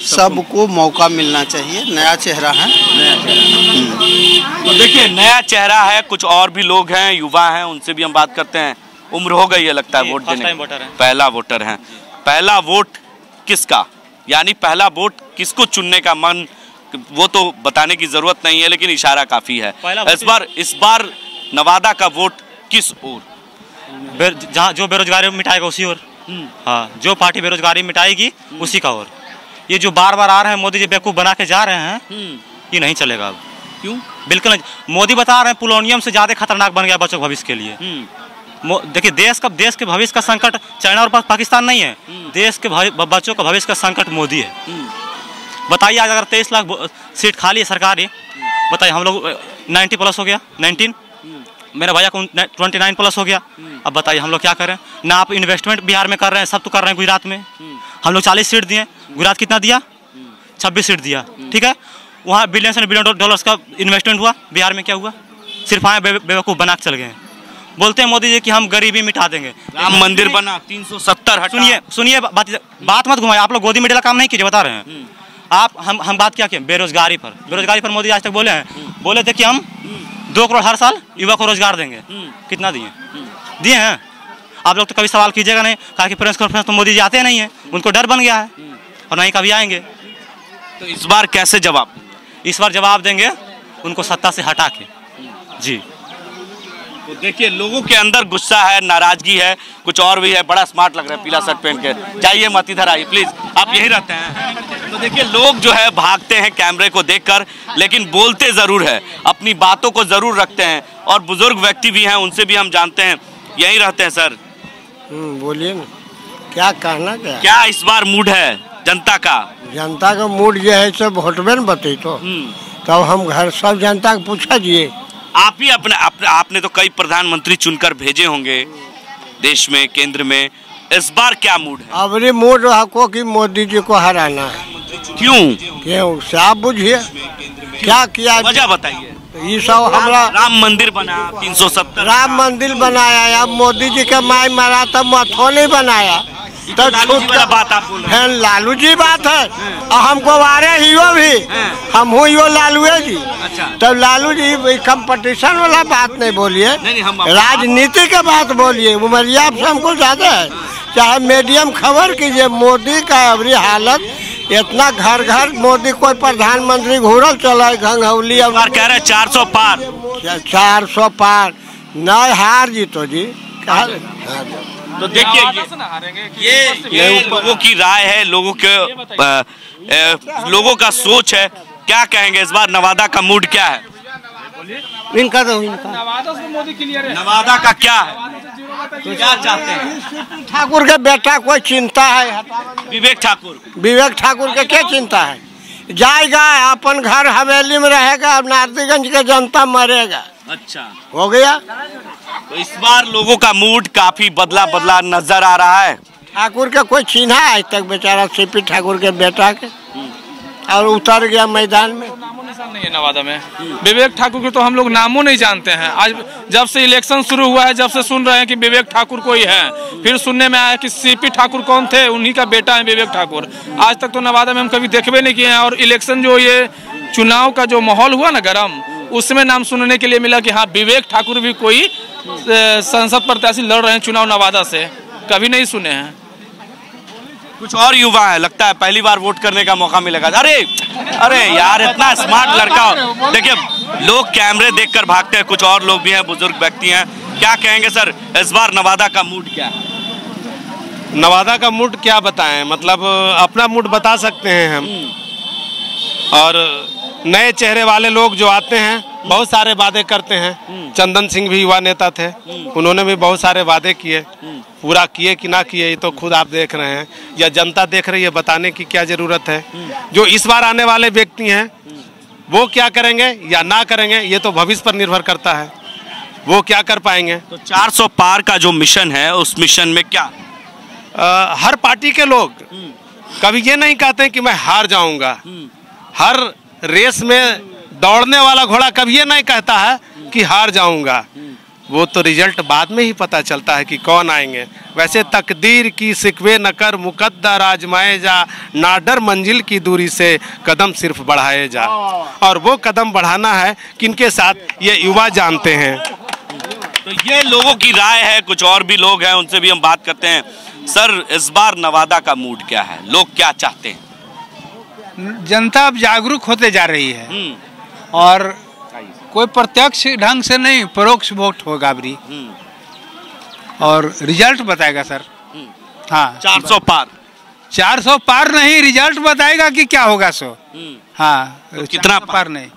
सबको मौका मिलना चाहिए। नया चेहरा है, नया चेहरा। तो देखिए, नया चेहरा है, कुछ और भी लोग हैं, युवा हैं, उनसे भी हम बात करते हैं। उम्र हो गई है लगता है वोट देने? पहला वोटर है। पहला वोट किसका, यानी पहला वोट किसको चुनने का मन, वो तो बताने की जरूरत नहीं है, लेकिन इशारा काफी है। इस बार नवादा का वोट किस ओर? जहाँ जो बेरोजगारी मिटाएगा उसी ओर। हाँ, जो पार्टी बेरोजगारी मिटाएगी उसी का ओर। ये जो बार बार आ रहे हैं, मोदी जी बेवकूफ बना के जा रहे हैं, ये नहीं चलेगा अब। क्यों? बिल्कुल नहीं। मोदी बता रहे हैं प्लूटोनियम से ज्यादा खतरनाक बन गया बच्चों के भविष्य के लिए। देखिए, देश के भविष्य का संकट चाइना और पाकिस्तान नहीं है, देश के बच्चों का भविष्य का संकट मोदी है। बताइए, आज अगर 23 लाख सीट खाली है सरकारी, बताइए, हम लोग 90 प्लस हो गया, 19, मेरे भैया को 29 प्लस हो गया। अब बताइए हम लोग क्या करें? ना आप इन्वेस्टमेंट बिहार में कर रहे हैं, सब तो कर रहे हैं गुजरात में। हम लोग 40 सीट दिए, गुजरात कितना दिया? 26 सीट दिया, ठीक है। वहाँ बिलियन एंड बिलियन डॉलर्स का इन्वेस्टमेंट हुआ, बिहार में क्या हुआ? सिर्फ आए बेवकूफ़ बना के चल गए। बोलते हैं मोदी जी कि हम गरीबी मिटा देंगे। राम मंदिर बना, 370 हटा। सुनिए, बात मत घुमाइए। आप लोग गोदी मीडिया काम नहीं कीजिए, बता रहे हैं आप। हम बात क्या किए? बेरोजगारी पर मोदी आज तक बोले हैं, बोले थे कि हम 2 करोड़ हर साल युवा को रोजगार देंगे। कितना दिए हैं? आप लोग तो कभी सवाल कीजिएगा नहीं, कहा कि प्रेस कॉन्फ्रेंस तो मोदी जी आते नहीं है, उनको डर बन गया है, और नहीं कभी आएंगे। तो इस बार कैसे जवाब? इस बार जवाब देंगे उनको सत्ता से हटा के। जी, तो देखिए लोगों के अंदर गुस्सा है, नाराजगी है, कुछ और भी है। बड़ा स्मार्ट लग रहा है पीला शर्ट पहन के। जाइए मत इधर आइए प्लीज, आप यही रहते हैं। तो देखिए लोग जो है भागते हैं कैमरे को देखकर, लेकिन बोलते जरूर है, अपनी बातों को जरूर रखते हैं। और बुजुर्ग व्यक्ति भी हैं, उनसे भी हम जानते हैं, यही रहते हैं। सर बोलिए ना, क्या कहना क्या इस बार मूड है जनता का? जनता का मूड जो है सब वोटवे न बते तो तब हम घर सब जनता को पूछा जिए। आप ही आपने तो कई प्रधानमंत्री चुनकर भेजे होंगे देश में, केंद्र में, इस बार क्या मूड है? अब मूड को कि मोदी जी को हराना है। क्यों से आप बुझिए क्या किया, वजह बताइए। ये सब हमारा राम मंदिर बना 370, राम मंदिर बनाया, अब मोदी जी का माई मारा तब मथो नहीं बनाया, तो बात आप बोल रहे हैं। लालू जी बात है और हमको वारे ही वो भी हम हूँ यो लालू जी। अच्छा। तब लालू जी कंपटीशन वाला बात नहीं बोलिए, राजनीति के बात बोलिए। उमरिया से हमको ज्यादा है, चाहे मीडियम खबर कीजिए। मोदी का अबरी हालत इतना, घर घर मोदी कोई प्रधानमंत्री घूरल चला घंघौली कह रहे 400 पार, 400 पार न हार जीतो जी। तो देखिए ये लोगों की राय है, लोगों का सोच है। क्या कहेंगे इस बार नवादा का मूड क्या है? इनका नवादा का क्या है, क्या चाहते हैं? ठाकुर के बेटा कोई चिंता है? विवेक ठाकुर के क्या चिंता है? जाएगा अपन घर हवेली में रहेगा, अब नारदीगंज के जनता मरेगा। अच्छा, हो गया। तो इस बार लोगों का मूड काफी बदला नजर आ रहा है। ठाकुर का कोई चिन्हा आज तक बेचारा सीपी ठाकुर के बेटा के, और उतर गया मैदान में। नामो निशान नहीं है नवादा में। विवेक ठाकुर के तो हम लोग नामो नहीं जानते हैं। आज जब से इलेक्शन शुरू हुआ है, जब से सुन रहे हैं कि विवेक ठाकुर कोई है, फिर सुनने में आया कि सीपी ठाकुर कौन थे, उन्हीं का बेटा है विवेक ठाकुर। आज तक तो नवादा में हम कभी देखबे नहीं किए हैं। और इलेक्शन जो ये चुनाव का जो माहौल हुआ ना गरम, उसमें नाम सुनने के लिए मिला कि हाँ विवेक ठाकुर भी कोई संसद प्रत्याशी लड़ रहे हैं चुनाव नवादा से, कभी नहीं सुने हैं। कुछ और युवा है, लगता है पहली बार वोट करने का मौका मिलेगा। अरे यार इतना स्मार्ट लड़का। देखिए लोग कैमरे देखकर भागते हैं, कुछ और लोग भी हैं, बुजुर्ग व्यक्ति हैं। क्या कहेंगे सर इस बार नवादा का मूड क्या है? नवादा का मूड क्या बताएं, मतलब अपना मूड बता सकते हैं हम। और नए चेहरे वाले लोग जो आते हैं बहुत सारे वादे करते हैं। चंदन सिंह भी युवा नेता थे, उन्होंने भी बहुत सारे वादे किए, पूरा किए कि ना किए ये तो खुद आप देख रहे हैं, या जनता देख रही है, बताने की क्या जरूरत है। जो इस बार आने वाले व्यक्ति हैं वो क्या करेंगे या ना करेंगे ये तो भविष्य पर निर्भर करता है, वो क्या कर पाएंगे। तो 400 पार का जो मिशन है, उस मिशन में क्या हर पार्टी के लोग कभी ये नहीं कहते कि मैं हार जाऊंगा। हर रेस में दौड़ने वाला घोड़ा कभी ये नहीं कहता है कि हार जाऊंगा। वो तो रिजल्ट बाद में ही पता चलता है कि कौन आएंगे। वैसे तकदीर की सिकवे न कर, मुकद्दर आजमाए जा, ना डर मंजिल की दूरी से, कदम सिर्फ बढ़ाए जा। और वो कदम बढ़ाना है किनके साथ, ये युवा जानते हैं। तो ये लोगों की राय है, कुछ और भी लोग हैं, उनसे भी हम बात करते हैं। सर इस बार नवादा का मूड क्या है, लोग क्या चाहते हैं? जनता अब जागरूक होते जा रही है और कोई प्रत्यक्ष ढंग से नहीं, परोक्ष वोट होगा अबरी और रिजल्ट बताएगा सर। हाँ 400 पार, 400 पार नहीं, रिजल्ट बताएगा कि क्या होगा सो। हाँ तो कितना पार नहीं।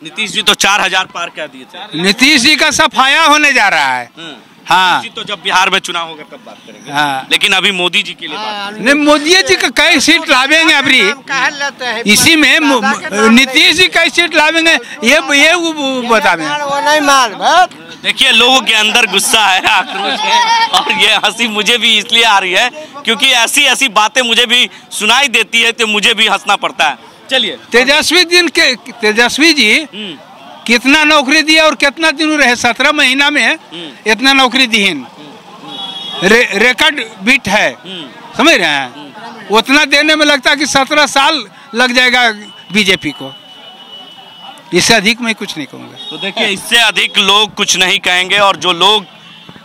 नीतीश जी तो 4000 पार कह दिए थे। नीतीश जी का सफाया होने जा रहा है। हाँ तो जब बिहार में चुनाव होगा तब बात करेंगे। हाँ लेकिन अभी मोदी जी के लिए बात नहीं, मोदी जी का कई सीट लावेंगे अबरी, इसी में नीतीश जी कई सीट लावेंगे ये बता दें। देखिए लोगों के अंदर गुस्सा है, आक्रोश है, और ये हंसी मुझे भी इसलिए आ रही है क्योंकि ऐसी बातें मुझे भी सुनाई देती है तो मुझे भी हंसना पड़ता है। चलिए तेजस्वी जी कितना नौकरी दिया और कितना दिन रहे, 17 महीना में इतना नौकरी दी, रिकॉर्ड बीट है, समझ रहे हैं। उतना देने में लगता है कि 17 साल लग जाएगा बीजेपी को। इससे अधिक मैं कुछ नहीं कहूँगा। तो देखिए इससे अधिक लोग कुछ नहीं कहेंगे और जो लोग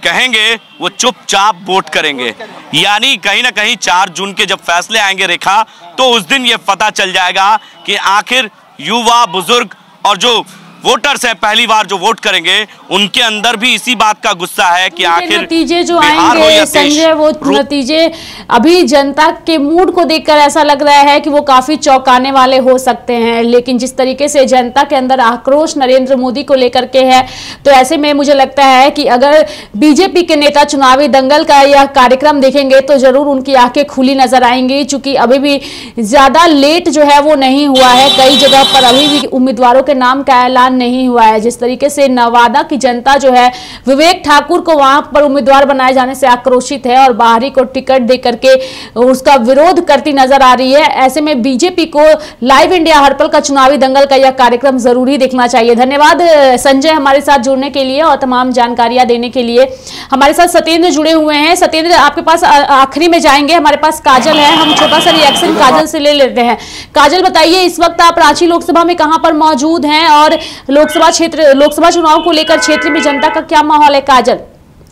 कहेंगे वो चुपचाप वोट करेंगे। यानी कहीं ना कहीं 4 जून के जब फैसले आएंगे रेखा, तो उस दिन ये पता चल जाएगा कि आखिर युवा, बुजुर्ग और जो वोटर्स हैं पहली बार जो वोट करेंगे उनके अंदर भी इसी बात का गुस्सा है कि आखिर नतीजे जो बिहार हो आएंगे या संजय, वो नतीजे अभी जनता के मूड को देखकर ऐसा लग रहा है कि वो काफी चौंकाने वाले हो सकते हैं। लेकिन जिस तरीके से जनता के अंदर आक्रोश नरेंद्र मोदी को लेकर के है, तो ऐसे में मुझे लगता है कि अगर बीजेपी के नेता चुनावी दंगल का यह कार्यक्रम देखेंगे तो जरूर उनकी आंखें खुली नजर आएंगी। चूंकि अभी भी ज्यादा लेट जो है वो नहीं हुआ है, कई जगह पर अभी भी उम्मीदवारों के नाम का ऐलान नहीं हुआ है। जिस तरीके से नवादा की जनता जो है विवेक ठाकुर को वहां पर उम्मीदवार बनाए जाने से आक्रोशित है और बाहरी को टिकट दे करके उसका विरोध करती नजर आ रही है। ऐसे में बीजेपी को लाइव इंडिया हर्पल का चुनावी दंगल का यह कार्यक्रम जरूरी देखना चाहिए। धन्यवाद संजय हमारे साथ जुड़ने के लिए और तमाम जानकारियां देने के लिए। हमारे साथ सत्येंद्र जुड़े हुए हैं। सत्येंद्र, आपके पास आखिरी में जाएंगे, हमारे पास काजल है, हम छोटा सा रिएक्शन काजल से ले लेते हैं। काजल बताइए, इस वक्त आप रांची लोकसभा में कहां पर मौजूद हैं और लोकसभा चुनाव को लेकर क्षेत्र में जनता का क्या माहौल है? काजल,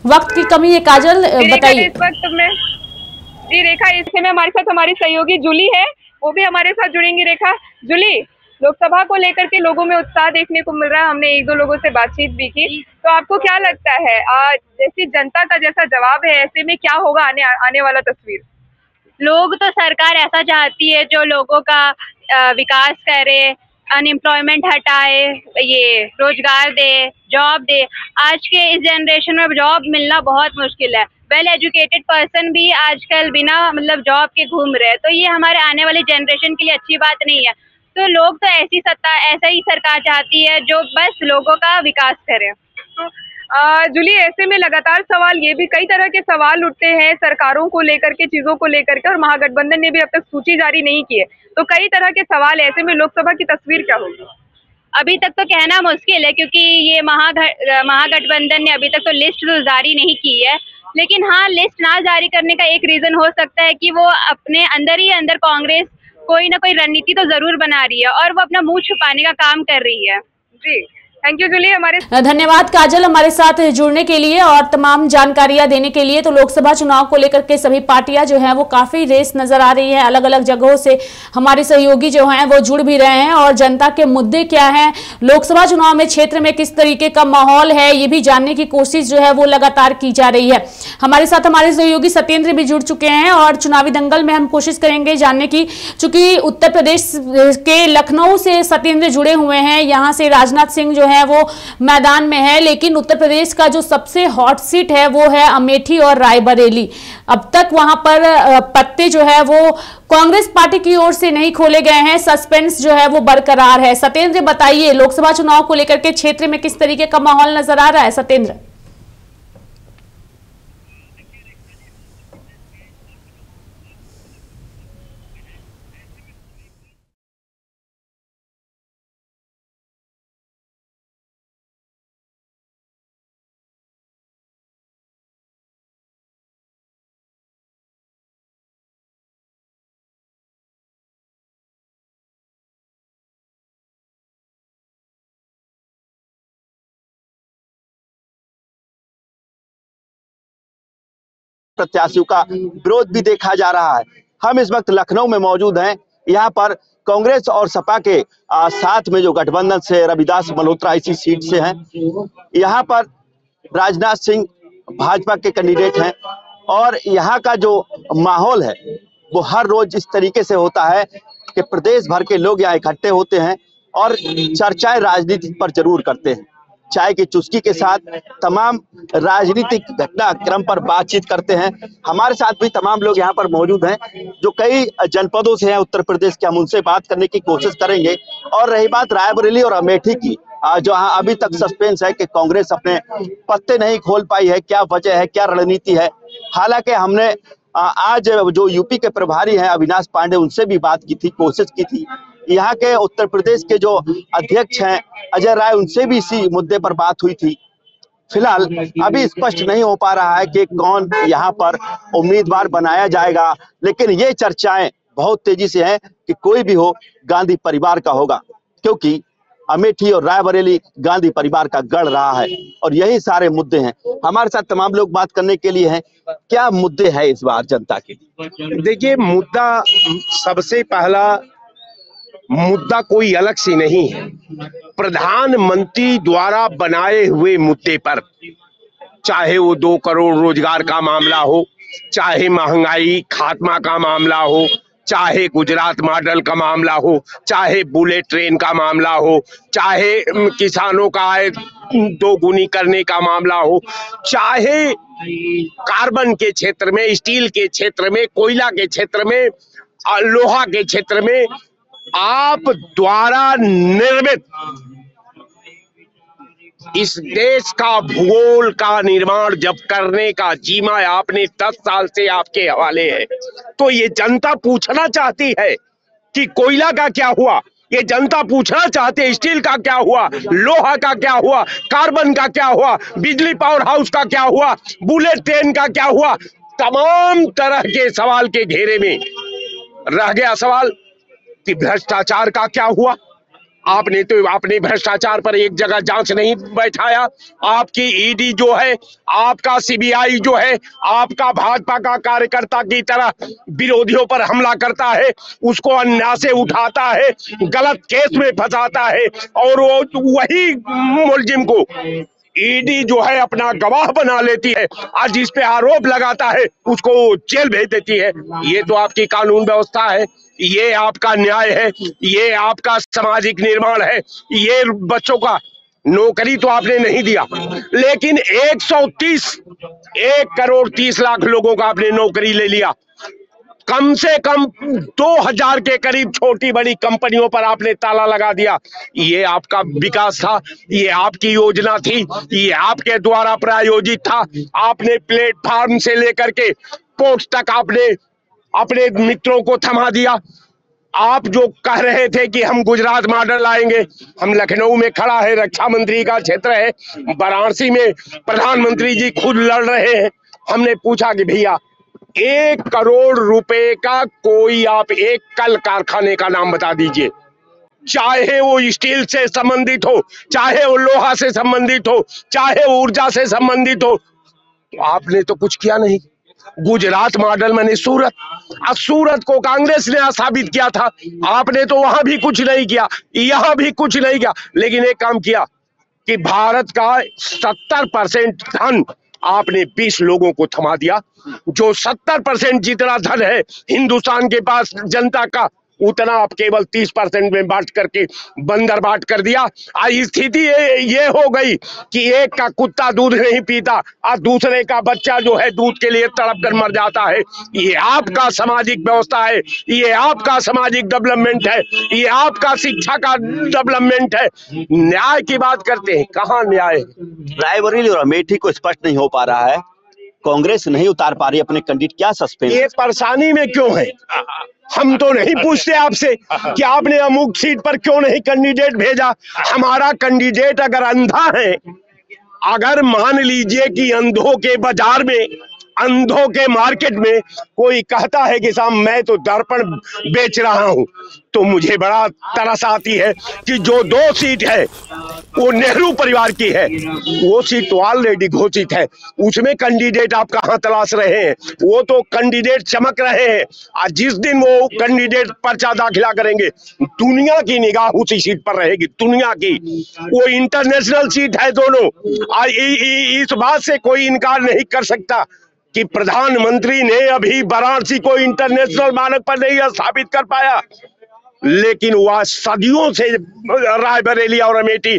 वक्त की कमी है काजल, बताइए। इस वक्त में जी रेखा, इसमें हमारे साथ हमारी सहयोगी जूली है, वो भी हमारे साथ जुड़ेंगी। रेखा, जूली, लोकसभा को लेकर के लोगों में उत्साह देखने को मिल रहा है, हमने एक दो लोगों से बातचीत भी की, तो आपको क्या लगता है जैसी जनता का जैसा जवाब है ऐसे में क्या होगा आने वाला तस्वीर? लोग तो सरकार ऐसा चाहती है जो लोगों का विकास करे, अनएम्प्लॉयमेंट हटाए, ये रोजगार दे, जॉब दे। आज के इस जनरेशन में जॉब मिलना बहुत मुश्किल है। वेल एजुकेटेड पर्सन भी आजकल बिना मतलब जॉब के घूम रहे हैं, तो ये हमारे आने वाली जनरेशन के लिए अच्छी बात नहीं है। तो लोग तो ऐसा ही सरकार चाहती है जो बस लोगों का विकास करे। जूली, ऐसे में लगातार सवाल ये भी कई तरह के सवाल उठते हैं सरकारों को लेकर के, चीजों को लेकर के, और महागठबंधन ने भी अब तक सूची जारी नहीं की है, तो कई तरह के सवाल। ऐसे में लोकसभा की तस्वीर क्या होगी? अभी तक तो कहना मुश्किल है क्योंकि ये महागठबंधन ने अभी तक तो लिस्ट तो जारी नहीं की है। लेकिन हाँ, लिस्ट ना जारी करने का एक रीजन हो सकता है कि वो अपने अंदर ही अंदर कांग्रेस कोई ना कोई रणनीति तो जरूर बना रही है और वो अपना मुंह छुपाने का काम कर रही है। जी, थैंक यू जूली। धन्यवाद काजल हमारे साथ जुड़ने के लिए और तमाम जानकारियां देने के लिए। तो लोकसभा चुनाव को लेकर के सभी पार्टियां जो हैं वो काफी रेस नजर आ रही है, अलग अलग जगहों से हमारे सहयोगी जो हैं वो जुड़ भी रहे हैं और जनता के मुद्दे क्या हैं, लोकसभा चुनाव में क्षेत्र में किस तरीके का माहौल है, ये भी जानने की कोशिश जो है वो लगातार की जा रही है। हमारे साथ हमारे सहयोगी सत्येंद्र भी जुड़ चुके हैं और चुनावी दंगल में हम कोशिश करेंगे जानने की, चूंकि उत्तर प्रदेश के लखनऊ से सत्येंद्र जुड़े हुए हैं, यहाँ से राजनाथ सिंह जो है वो मैदान में है, लेकिन उत्तर प्रदेश का जो सबसे हॉट सीट है वो है अमेठी और रायबरेली। अब तक वहां पर पत्ते जो है वो कांग्रेस पार्टी की ओर से नहीं खोले गए हैं, सस्पेंस जो है वो बरकरार है। सत्येंद्र बताइए, लोकसभा चुनाव को लेकर के क्षेत्र में किस तरीके का माहौल नजर आ रहा है? सत्येंद्र, प्रत्याशियों का विरोध भी देखा जा रहा है। हम इस वक्त लखनऊ में मौजूद हैं। यहाँ पर कांग्रेस और सपा के साथ में जो गठबंधन से रविदास मल्होत्रा इसी सीट से हैं। यहाँ पर राजनाथ सिंह भाजपा के कैंडिडेट हैं और यहाँ का जो माहौल है वो हर रोज इस तरीके से होता है कि प्रदेश भर के लोग यहाँ इकट्ठे होते हैं और चर्चाएं राजनीति पर जरूर करते हैं। चाय की चुस्की के साथ तमाम राजनीतिक घटनाक्रम पर बातचीत करते हैं। हमारे साथ भी तमाम लोग यहाँ पर मौजूद हैं जो कई जनपदों से हैं उत्तर प्रदेश के, हम उनसे बात करने की कोशिश करेंगे। और रही बात रायबरेली और अमेठी की, जो अभी तक सस्पेंस है कि कांग्रेस अपने पत्ते नहीं खोल पाई है, क्या वजह है, क्या रणनीति है। हालांकि हमने आज जो यूपी के प्रभारी हैं अविनाश पांडे, उनसे भी बात की थी, कोशिश की थी। यहाँ के उत्तर प्रदेश के जो अध्यक्ष हैं अजय राय, उनसे भी इसी मुद्दे पर बात हुई थी। फिलहाल अभी स्पष्ट नहीं हो पा रहा है कि कौन यहाँ पर उम्मीदवार बनाया जाएगा, लेकिन ये चर्चाएं बहुत तेजी से हैं कि कोई भी हो गांधी परिवार का होगा, क्योंकि अमेठी और रायबरेली गांधी परिवार का गढ़ रहा है और यही सारे मुद्दे हैं। हमारे साथ तमाम लोग बात करने के लिए हैं। क्या मुद्दे हैं इस बार जनता के? देखिए, मुद्दा सबसे पहला मुद्दा कोई अलग से नहीं है। प्रधानमंत्री द्वारा बनाए हुए मुद्दे पर, चाहे वो 2 करोड़ रोजगार का मामला हो, चाहे महंगाई खात्मा का मामला हो, चाहे गुजरात मॉडल का मामला हो, चाहे बुलेट ट्रेन का मामला हो, चाहे किसानों का आय 2 गुनी करने का मामला हो, चाहे कार्बन के क्षेत्र में, स्टील के क्षेत्र में, कोयला के क्षेत्र में, लोहा के क्षेत्र में आप द्वारा निर्मित इस देश का भूगोल का निर्माण जब करने का जिम्मा आपने 10 साल से आपके हवाले है, तो ये जनता पूछना चाहती है कि कोयला का क्या हुआ, ये जनता पूछना चाहती है स्टील का क्या हुआ, लोहा का क्या हुआ, कार्बन का क्या हुआ, बिजली पावर हाउस का क्या हुआ, बुलेट ट्रेन का क्या हुआ। तमाम तरह के सवाल के घेरे में रह गया सवाल कि भ्रष्टाचार का क्या हुआ। आपने भ्रष्टाचार पर एक जगह जांच नहीं बैठाया। आपकी ईडी जो है, आपका सीबीआई जो है, आपका भाजपा का कार्यकर्ता की तरह विरोधियों पर हमला करता है, उसको अन्याय से उठाता है, गलत केस में फंसाता है और वो वही मुलजिम को ईडी जो है अपना गवाह बना लेती है और जिस पे आरोप लगाता है उसको जेल भेज देती है। ये तो आपकी कानून व्यवस्था है, ये आपका न्याय है, ये आपका सामाजिक निर्माण है। ये बच्चों का नौकरी तो आपने नहीं दिया, लेकिन 1 करोड़ 30 लाख लोगों का आपने नौकरी ले लिया। कम से कम 2000 के करीब छोटी बड़ी कंपनियों पर आपने ताला लगा दिया। ये आपका विकास था, ये आपकी योजना थी, ये आपके द्वारा प्रायोजित था। आपने प्लेटफार्म से लेकर के पोर्ट तक आपने अपने मित्रों को थमा दिया। आप जो कह रहे थे कि हम गुजरात मॉडल लाएंगे, हम लखनऊ में खड़ा है, रक्षा मंत्री का क्षेत्र है, वाराणसी में प्रधानमंत्री जी खुद लड़ रहे हैं। हमने पूछा कि भैया 1 करोड़ रुपए का कोई आप एक कल कारखाने का नाम बता दीजिए, चाहे वो स्टील से संबंधित हो, चाहे वो लोहा से संबंधित हो, चाहे वो ऊर्जा से संबंधित हो। तो आपने तो कुछ किया नहीं। गुजरात मॉडल मैंने सूरत को कांग्रेस ने साबित किया था, आपने तो वहां भी कुछ नहीं किया, यहां भी कुछ नहीं किया। लेकिन एक काम किया कि भारत का 70% धन आपने 20 लोगों को थमा दिया। जो 70% जितना धन है हिंदुस्तान के पास जनता का, उतना आप केवल 30% में बांट करके बंदर बांट कर दिया। स्थिति ये हो गई कि एक का कुत्ता दूध नहीं पीता और दूसरे का बच्चा जो है दूध के लिए तड़प कर मर जाता है। ये आपका सामाजिक व्यवस्था है, ये आपका सामाजिक डेवलपमेंट है, ये आपका शिक्षा का डेवलपमेंट है। न्याय की बात करते हैं, कहाँ न्याय है? रायबरेली और अमेठी को स्पष्ट नहीं हो पा रहा है, कांग्रेस नहीं उतार पा रही अपने कैंडिडेट, क्या सस्पेंस? ये परेशानी में क्यों है? हम तो नहीं पूछते आपसे कि आपने अमुक सीट पर क्यों नहीं कैंडिडेट भेजा। हमारा कैंडिडेट अगर अंधा है, अगर मान लीजिए कि अंधों के बाजार में, अंधों के मार्केट में कोई कहता है कि साहब मैं तो दर्पण बेच रहा हूं, तो मुझे बड़ा तरस आती है कि जो 2 सीट है वो नेहरू परिवार की है, वो सीट तो ऑलरेडी घोषित है, उसमें कैंडिडेट आप कहां तलाश रहे हैं? वो तो कैंडिडेट चमक रहे हैं। आज जिस दिन वो कैंडिडेट पर्चा दाखिला करेंगे, दुनिया की निगाह उसी सीट पर रहेगी, दुनिया की। वो इंटरनेशनल सीट है दोनों। इस बात से कोई इनकार नहीं कर सकता कि प्रधानमंत्री ने अभी वाराणसी को इंटरनेशनल मानक पर नहीं स्थापित कर पाया, लेकिन वह सदियों से रायबरेली और अमेठी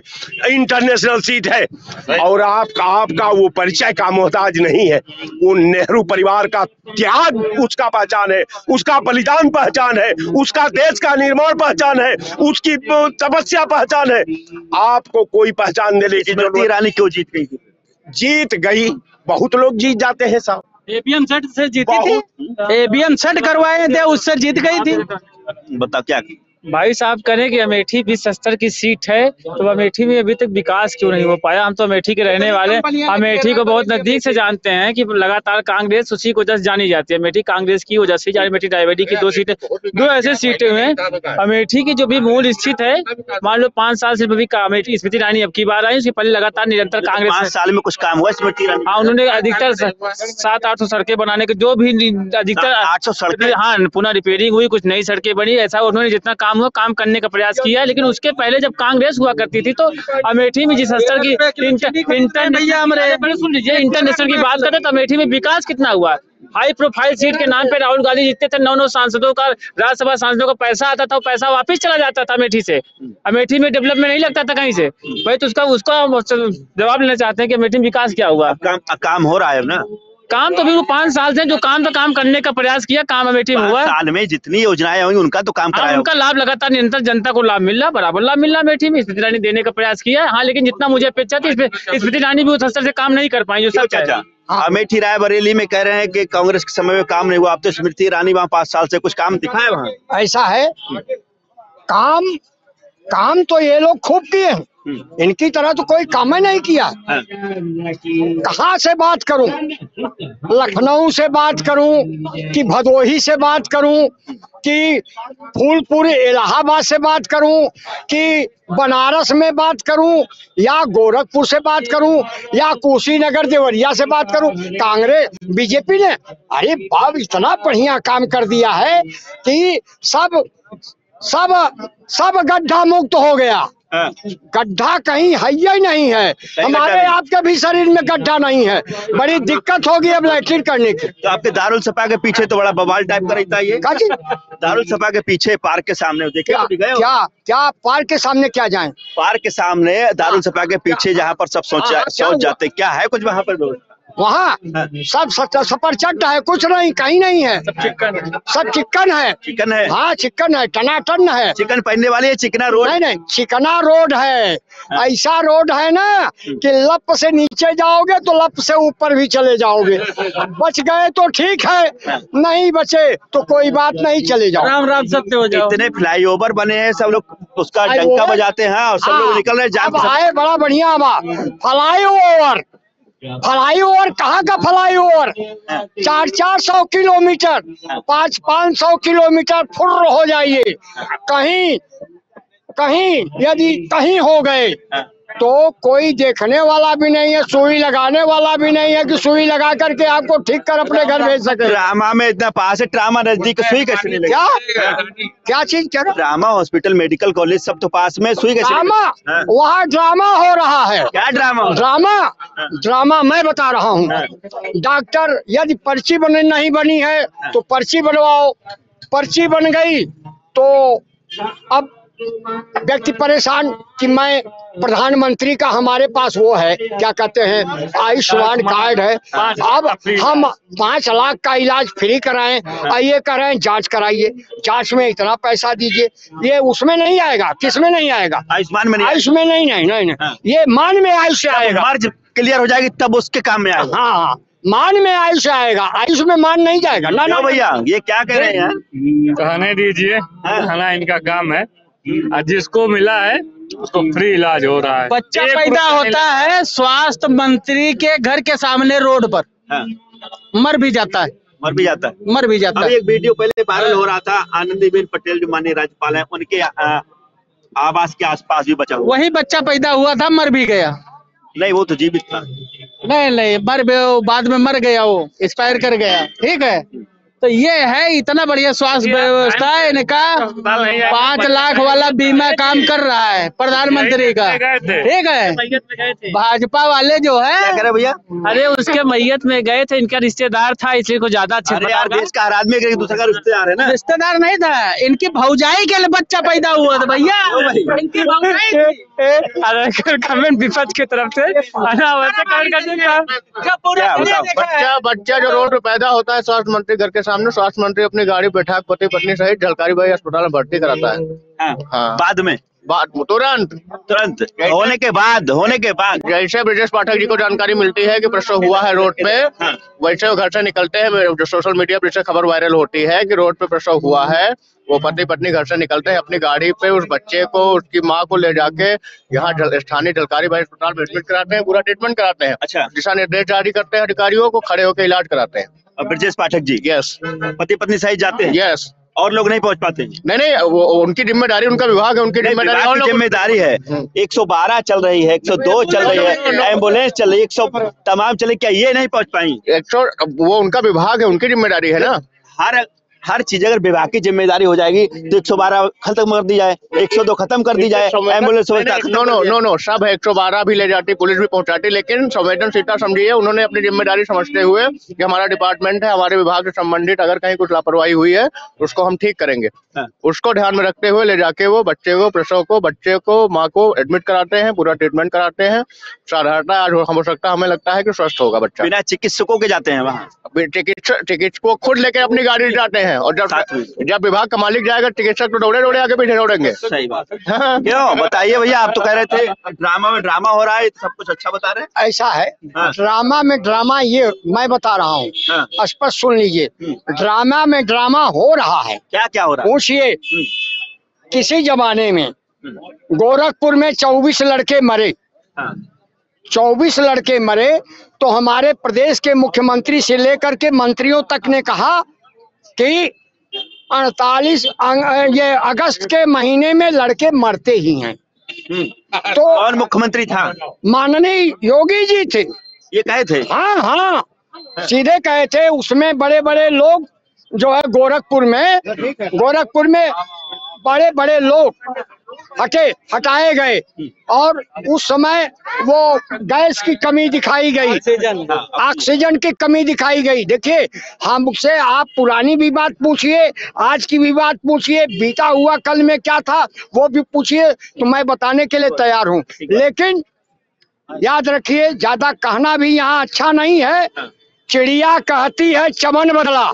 इंटरनेशनल सीट है। और आपका वो परिचय का मोहताज नहीं है। वो नेहरू परिवार का त्याग उसका पहचान है, उसका बलिदान पहचान है, उसका देश का निर्माण पहचान है, उसकी तपस्या पहचान है। आपको कोई पहचान देने की जरूरत। ईरानी क्यों जीत गई? जीत गई, बहुत लोग जीत जाते हैं साहब। ABM सेट से जीती थी, ABM सेट करवाए थे, उससे जीत गई थी। बता क्या भाई साहब करें कि अमेठी 20 स्तर की सीट है, तो अमेठी में अभी तक विकास क्यों नहीं हो पाया? हम तो अमेठी के रहने वाले, अमेठी को बहुत नजदीक से जानते हैं कि लगातार कांग्रेस उसी को जस्ट जानी जाती है। अमेठी कांग्रेस की वजह से, अमेठी रायबरेली की 2 सीटें, 2 ऐसे सीटें हैं। अमेठी की जो भी मूल स्थित है, मान लो 5 साल से भी अमेठी स्मृति ईरानी अब की बार आई, उसके पहले लगातार निरंतर कांग्रेस 5 साल में कुछ काम हुआ स्मृति ईरानी? हाँ, उन्होंने अधिकतर 700-800 सड़कें बनाने के, जो भी अधिकतर 800 सड़कें, हाँ, पुनः रिपेयरिंग हुई, कुछ नई सड़कें बनी, ऐसा उन्होंने जितना काम काम हुआ, काम करने का प्रयास किया है। लेकिन उसके पहले जब कांग्रेस हुआ करती थी तो अमेठी में जिस स्तर की इंटरनेशनल की बात करें तो अमेठी में विकास कितना हुआ। हाई प्रोफाइल सीट के नाम पे राहुल गांधी जीतते थे, 9 सांसदों का, राज्यसभा सांसदों का पैसा आता था, वो पैसा वापस चला जाता था अमेठी से। अमेठी में डेवलपमेंट नहीं लगता था कहीं से। भाई तो उसका जवाब लेना चाहते हैं कि अमेठी में विकास क्या हुआ। काम हो रहा है ना, काम तो अभी 5 साल से जो काम करने का प्रयास किया, काम अमेठी में हुआ। साल में जितनी योजनाएं होंगी उनका तो काम कराया, उनका लाभ लगातार निरंतर जनता को लाभ मिल रहा, बराबर लाभ मिल रहा। अमेठी में स्मृति ईरानी देने का प्रयास किया। हाँ, लेकिन जितना मुझे अपेक्षा थी स्मृति ईरानी भी उस स्तर से काम नहीं कर पाई, जो सच है। अमेठी रायबरेली में कह रहे हैं कि कांग्रेस के समय में काम नहीं हुआ, अब तो स्मृति ईरानी वहाँ 5 साल से कुछ काम दिखाए वहाँ। ऐसा है, काम तो ये लोग खूब किए हैं, इनकी तरह तो कोई काम ही नहीं किया। कहाँ से बात करूं, लखनऊ से बात करूं कि भदोही से बात करूं कि फूलपुर इलाहाबाद से बात करूं कि बनारस में बात करूं या गोरखपुर से बात करूं या कुशीनगर देवरिया से बात करूं, कांग्रेस बीजेपी ने अरे बाप इतना बढ़िया काम कर दिया है कि सब गड्ढा मुक्त हो गया। गड्ढा कहीं है ही नहीं है, हमारे आपके भी शरीर में गड्ढा नहीं है। बड़ी दिक्कत होगी अब लैट्रिन करने की। तो आपके दारुल सपा के पीछे तो बड़ा बवाल टाइप का रहता है ये। दारुल सपा के पीछे पार्क के सामने देखे क्या पार्क के सामने क्या जाएं? पार्क के सामने दारुल सपा के पीछे जहाँ पर सब सोच जाते, क्या है कुछ वहाँ पर? वहाँ सब सफरचट है, कुछ नहीं, कहीं नहीं है, सब चिकन है। चिकन है? हाँ चिकन है, टनाटन है। चिकन पहनने वाली है चिकना रोड? नहीं, चिकना रोड है। ऐसा रोड है ना कि लप से नीचे जाओगे तो लप से ऊपर भी चले जाओगे। बच गए तो ठीक है, नहीं बचे तो कोई बात नहीं, चले जाओ, राम राम सत्य हो जाओ। इतने फ्लाईओवर बने हैं, सब लोग उसका डंका बजाते हैं और सब लोग निकल रहे हैं। आए बड़ा बढ़िया फ्लाईओवर कहाँ का फ्लाईओवर? 400 किलोमीटर, 500 किलोमीटर फुर्र हो जाइए। कहीं यदि कहीं हो गए तो कोई देखने वाला भी नहीं है, सुई लगाने वाला भी नहीं है कि सुई लगा करके आपको ठीक कर अपने घर भेज सके। ड्रामा में इतना पास है, ड्रामा नजदीक, सुई कैसे नहीं लगी? क्या चीज क्या? ड्रामा हॉस्पिटल, मेडिकल कॉलेज सब तो पास में, सुई कैसे? ड्रामा वहाँ ड्रामा हो रहा है। क्या ड्रामा? ड्रामा मैं बता रहा हूँ। डॉक्टर यदि पर्ची नहीं बनी है तो पर्ची बनवाओ, पर्ची बन गई तो अब व्यक्ति परेशान कि मैं प्रधानमंत्री का हमारे पास वो है, क्या कहते हैं, आयुष्मान कार्ड है, अब हम 5 लाख का इलाज फ्री कराएं, ये कराएं, जांच कराइए, जांच में इतना पैसा दीजिए, ये उसमें नहीं आएगा। किस में नहीं आएगा? आयुष्मान में नहीं। आयुष में नहीं, ये मान में आयुष आएगा। मार्ज क्लियर हो जाएगी तब उसके काम में आएगा। हाँ, मान में आयुष आएगा, आयुष में मान नहीं जाएगा। ना भैया, ये क्या कह रहे हैं? कहने दीजिए, कहना इनका काम है। जिसको मिला है उसको फ्री इलाज हो रहा है। बच्चा पैदा होता है स्वास्थ्य मंत्री के घर के सामने रोड पर, मर भी जाता है। अभी एक वीडियो पहले वायरल हो रहा था, आनंदीबेन पटेल जो माननीय राज्यपाल हैं, उनके आवास के आसपास भी बचा हुआ। वही बच्चा पैदा हुआ था, मर भी गया। नहीं, वो तो जीवित था। नहीं, बाद में मर गया, वो एक्सपायर कर गया। ठीक है, तो ये है इतना बढ़िया स्वास्थ्य व्यवस्था है इनका। 5 लाख वाला बीमा काम कर रहा है प्रधानमंत्री का। ठीक है, भाजपा वाले जो है भैया, अरे उसके मैयत में गए थे, इनका रिश्तेदार था इसलिए को ज्यादा अच्छे। देश का हर आदमी का दूसरा का रिश्तेदार है ना। रिश्तेदार नहीं था, इनकी भौजाई के लिए बच्चा पैदा हुआ था भैया, इनकी भौजाई। कमेंट विपक्ष की तरफ से बच्चा जो रोड पे पैदा होता है, स्वास्थ्य मंत्री घर के सामने, स्वास्थ्य मंत्री अपनी गाड़ी बैठा पति पत्नी सहित झलकारी भाई अस्पताल में भर्ती कराता है। बाद तुरंत होने के बाद जैसे ब्रजेश पाठक जी को जानकारी मिलती है कि प्रसव हुआ है रोड पे, वैसे वो घर से निकलते हैं। जो सोशल मीडिया पर से खबर वायरल होती है कि रोड पे प्रसव हुआ है, वो पति पत्नी घर से निकलते हैं, अपनी गाड़ी पे उस बच्चे को, उसकी माँ को ले जाके यहाँ स्थानीय झलकारी भाई अस्पताल में एडमिट कराते हैं, पूरा ट्रीटमेंट कराते हैं। अच्छा, दिशा निर्देश जारी करते हैं अधिकारियों को, खड़े होकर इलाज कराते हैं। ब्रजेश पाठक जी? यस। पति पत्नी सहित जाते हैं? यस। और लोग नहीं पहुंच पाते? नहीं, वो उनकी जिम्मेदारी, उनका विभाग है, उनकी जिम्मेदारी है। 112 चल रही है, 102 चल रही है, एम्बुलेंस चल रही है, 100 तमाम चले, क्या ये नहीं पहुंच पाई? 100 वो उनका विभाग है, उनकी जिम्मेदारी है ना। हर चीज अगर विभाग की जिम्मेदारी हो जाएगी तो 112 खत्म कर दी जाए, 102 खत्म कर दी जाए, एम्बुलेंस नो सब 112 भी ले जाती, पुलिस भी पहुंचाती, लेकिन संवेदनशीलता समझिए उन्होंने अपनी जिम्मेदारी समझते हुए कि हमारा डिपार्टमेंट है, हमारे विभाग से संबंधित अगर कहीं कुछ लापरवाही हुई है उसको हम ठीक करेंगे, उसको ध्यान में रखते हुए ले जाके वो बच्चे को, प्रसव को, बच्चे को, माँ को एडमिट कराते हैं, पूरा ट्रीटमेंट कराते हैं। साधारणतः आज हो सकता है, हमें लगता है कि स्वस्थ होगा बच्चा। बिना चिकित्सकों के जाते हैं वहाँ, चिकित्सक खुद लेके अपनी गाड़ी जाते हैं, और जब विभाग का मालिक जाएगा चिकित्सक तो दौड़े आगे पीछे दौड़ेंगे। सही बात है। क्यों बताइए भैया, आप तो कह रहे थे ड्रामा में ड्रामा हो रहा है, सब कुछ अच्छा बता रहे हैं। ऐसा है, ड्रामा में ड्रामा ये मैं बता रहा हूँ, स्पष्ट सुन लीजिए, ड्रामा में ड्रामा हो रहा है। क्या क्या हो रहा है? पूछिए, किसी जमाने में गोरखपुर में 24 लड़के मरे, 24 लड़के मरे, तो हमारे प्रदेश के मुख्यमंत्री से लेकर के मंत्रियों तक ने कहा कि 48 ये अगस्त के महीने में लड़के मरते ही हैं। तो कौन मुख्यमंत्री था? माननीय योगी जी थे, ये कहे थे। हाँ, सीधे कहे थे। उसमें बड़े बड़े लोग जो है गोरखपुर में बड़े बड़े लोग हटाए गए, और उस समय वो गैस की कमी दिखाई गई, ऑक्सीजन की कमी दिखाई गई। देखिए, हमसे आप पुरानी भी बात पूछिए, आज की भी बात पूछिए, बीता हुआ कल में क्या था वो भी पूछिए, तो मैं बताने के लिए तैयार हूँ। लेकिन याद रखिए, ज्यादा कहना भी यहाँ अच्छा नहीं है। चिड़िया कहती है चमन बदला,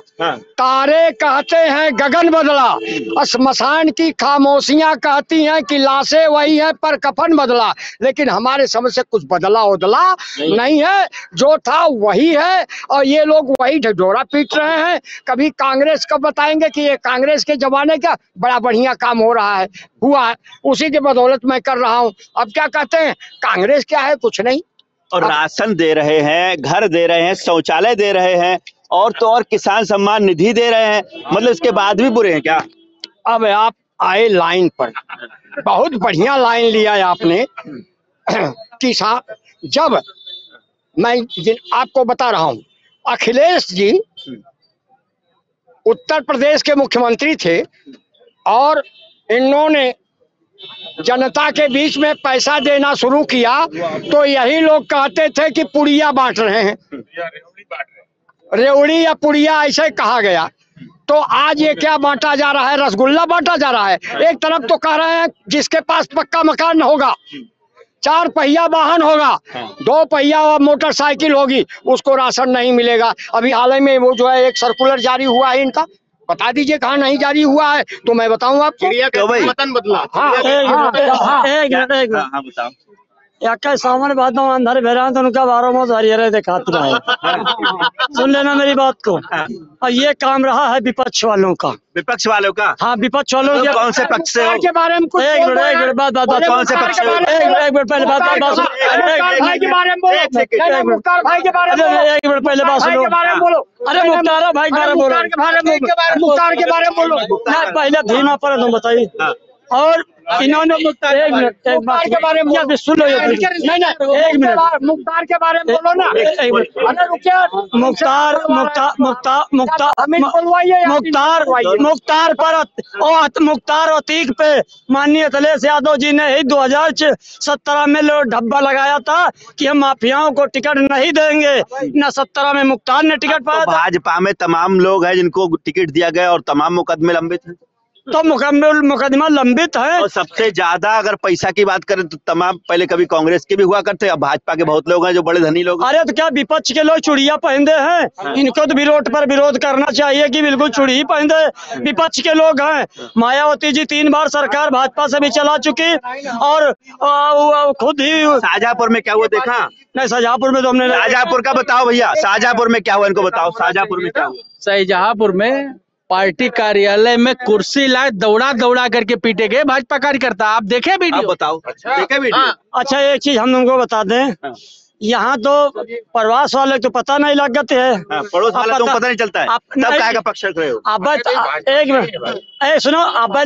तारे कहते हैं गगन बदला, श्मशान की खामोशियां कहती हैं कि लाशें वही है पर कफन बदला। लेकिन हमारे समझ से कुछ बदला उदला नहीं है, जो था वही है, और ये लोग वही ढिढोरा पीट रहे हैं। कभी कांग्रेस का बताएंगे कि ये कांग्रेस के जमाने का बड़ा बढ़िया काम हो रहा है, हुआ है, उसी की बदौलत मैं कर रहा हूँ। अब क्या कहते हैं, कांग्रेस क्या है? कुछ नहीं। और राशन दे रहे हैं, घर दे रहे हैं, शौचालय दे रहे हैं, और तो और किसान सम्मान निधि दे रहे हैं, मतलब इसके बाद भी बुरे हैं क्या? अब आप आए लाइन पर, बहुत बढ़िया लाइन लिया है आपने। किसान, जब मैं आपको बता रहा हूँ, अखिलेश जी उत्तर प्रदेश के मुख्यमंत्री थे, और इन्होंने जनता के बीच में पैसा देना शुरू किया, तो यही लोग कहते थे कि पुड़िया बांट रहे हैं, रेवड़ी या पुड़िया ऐसे कहा गया। तो आज ये क्या बांटा जा रहा है? रसगुल्ला बांटा जा रहा है। एक तरफ तो कह रहे हैं जिसके पास पक्का मकान होगा, 4 पहिया वाहन होगा, 2 पहिया मोटरसाइकिल होगी, उसको राशन नहीं मिलेगा। अभी हाल ही में वो जो है एक सर्कुलर जारी हुआ है इनका, बता दीजिए कहाँ नहीं जारी हुआ है तो मैं बताऊं आपको। मतन बदला। बताओ। याका सामने बात में अंदर भेरा तो उनका 12 मास हरियर दिखाते रहे। सुन लेना मेरी बात को। और ये काम रहा है विपक्ष वालों का। विपक्ष वालों का? हाँ, विपक्ष वालों का। कौन से पक्ष से? के बारे में कुछ एक मिनट बात कौन से पक्ष से? एक मिनट पहले बात भाई के बारे में बोलो। मुख्तार भाई के बारे में, एक मिनट पहले बात सुनो। अरे मुख्तार भाई के बारे में बोलो, मुख्तार के बारे में बोलो। पहले धीमा पर तुम बताइए। और इन्होंने एक मिनट एक बात के बारे में सुन लो। नहीं एक मिनट, मुख्तार के बारे में बोलो ना। एक मिनट, अरे रुकिए। मुख्तार अतीक पे माननीय अखिलेश यादव जी ने ही 2017 में ढब्बा लगाया था कि हम माफियाओं को टिकट नहीं देंगे। न 17 में मुख्तार ने टिकट पाया। भाजपा में तमाम लोग हैं जिनको टिकट दिया गया और तमाम मुकदमे लंबित हैं। तो मुकदमा लंबित है। और सबसे ज्यादा अगर पैसा की बात करें तो तमाम, पहले कभी कांग्रेस के भी हुआ करते, अब भाजपा के बहुत लोग हैं जो बड़े धनी लोग। अरे तो क्या विपक्ष के लोग चूड़िया पहनते हैं? इनको तो विरोध पर विरोध करना चाहिए कि बिल्कुल चूड़ी पहनते। विपक्ष के लोग हैं। मायावती जी 3 बार सरकार भाजपा से भी चला चुकी, और खुद ही शाहजहांपुर में क्या हुआ देखा? नहीं, शाहजहांपुर में तो हमने। शाहजहांपुर का बताओ भैया, शाहजहांपुर में क्या हुआ इनको बताओ। शाहजहांपुर में क्या हुआ? शाहजहांपुर में पार्टी कार्यालय में कुर्सी लाए दौड़ा करके पीटे गए भाजपा कार्यकर्ता। आप देखे वीडियो? बताओ। देखे वीडियो? अच्छा, एक चीज हम तुमको बता दें, यहाँ तो प्रवास वाले तो पता नहीं लगते है। पड़ोस वाले तो पता नहीं चलता है। तब क्या का पक्ष रख रहे हो? अब एक मिनट सुनो, अब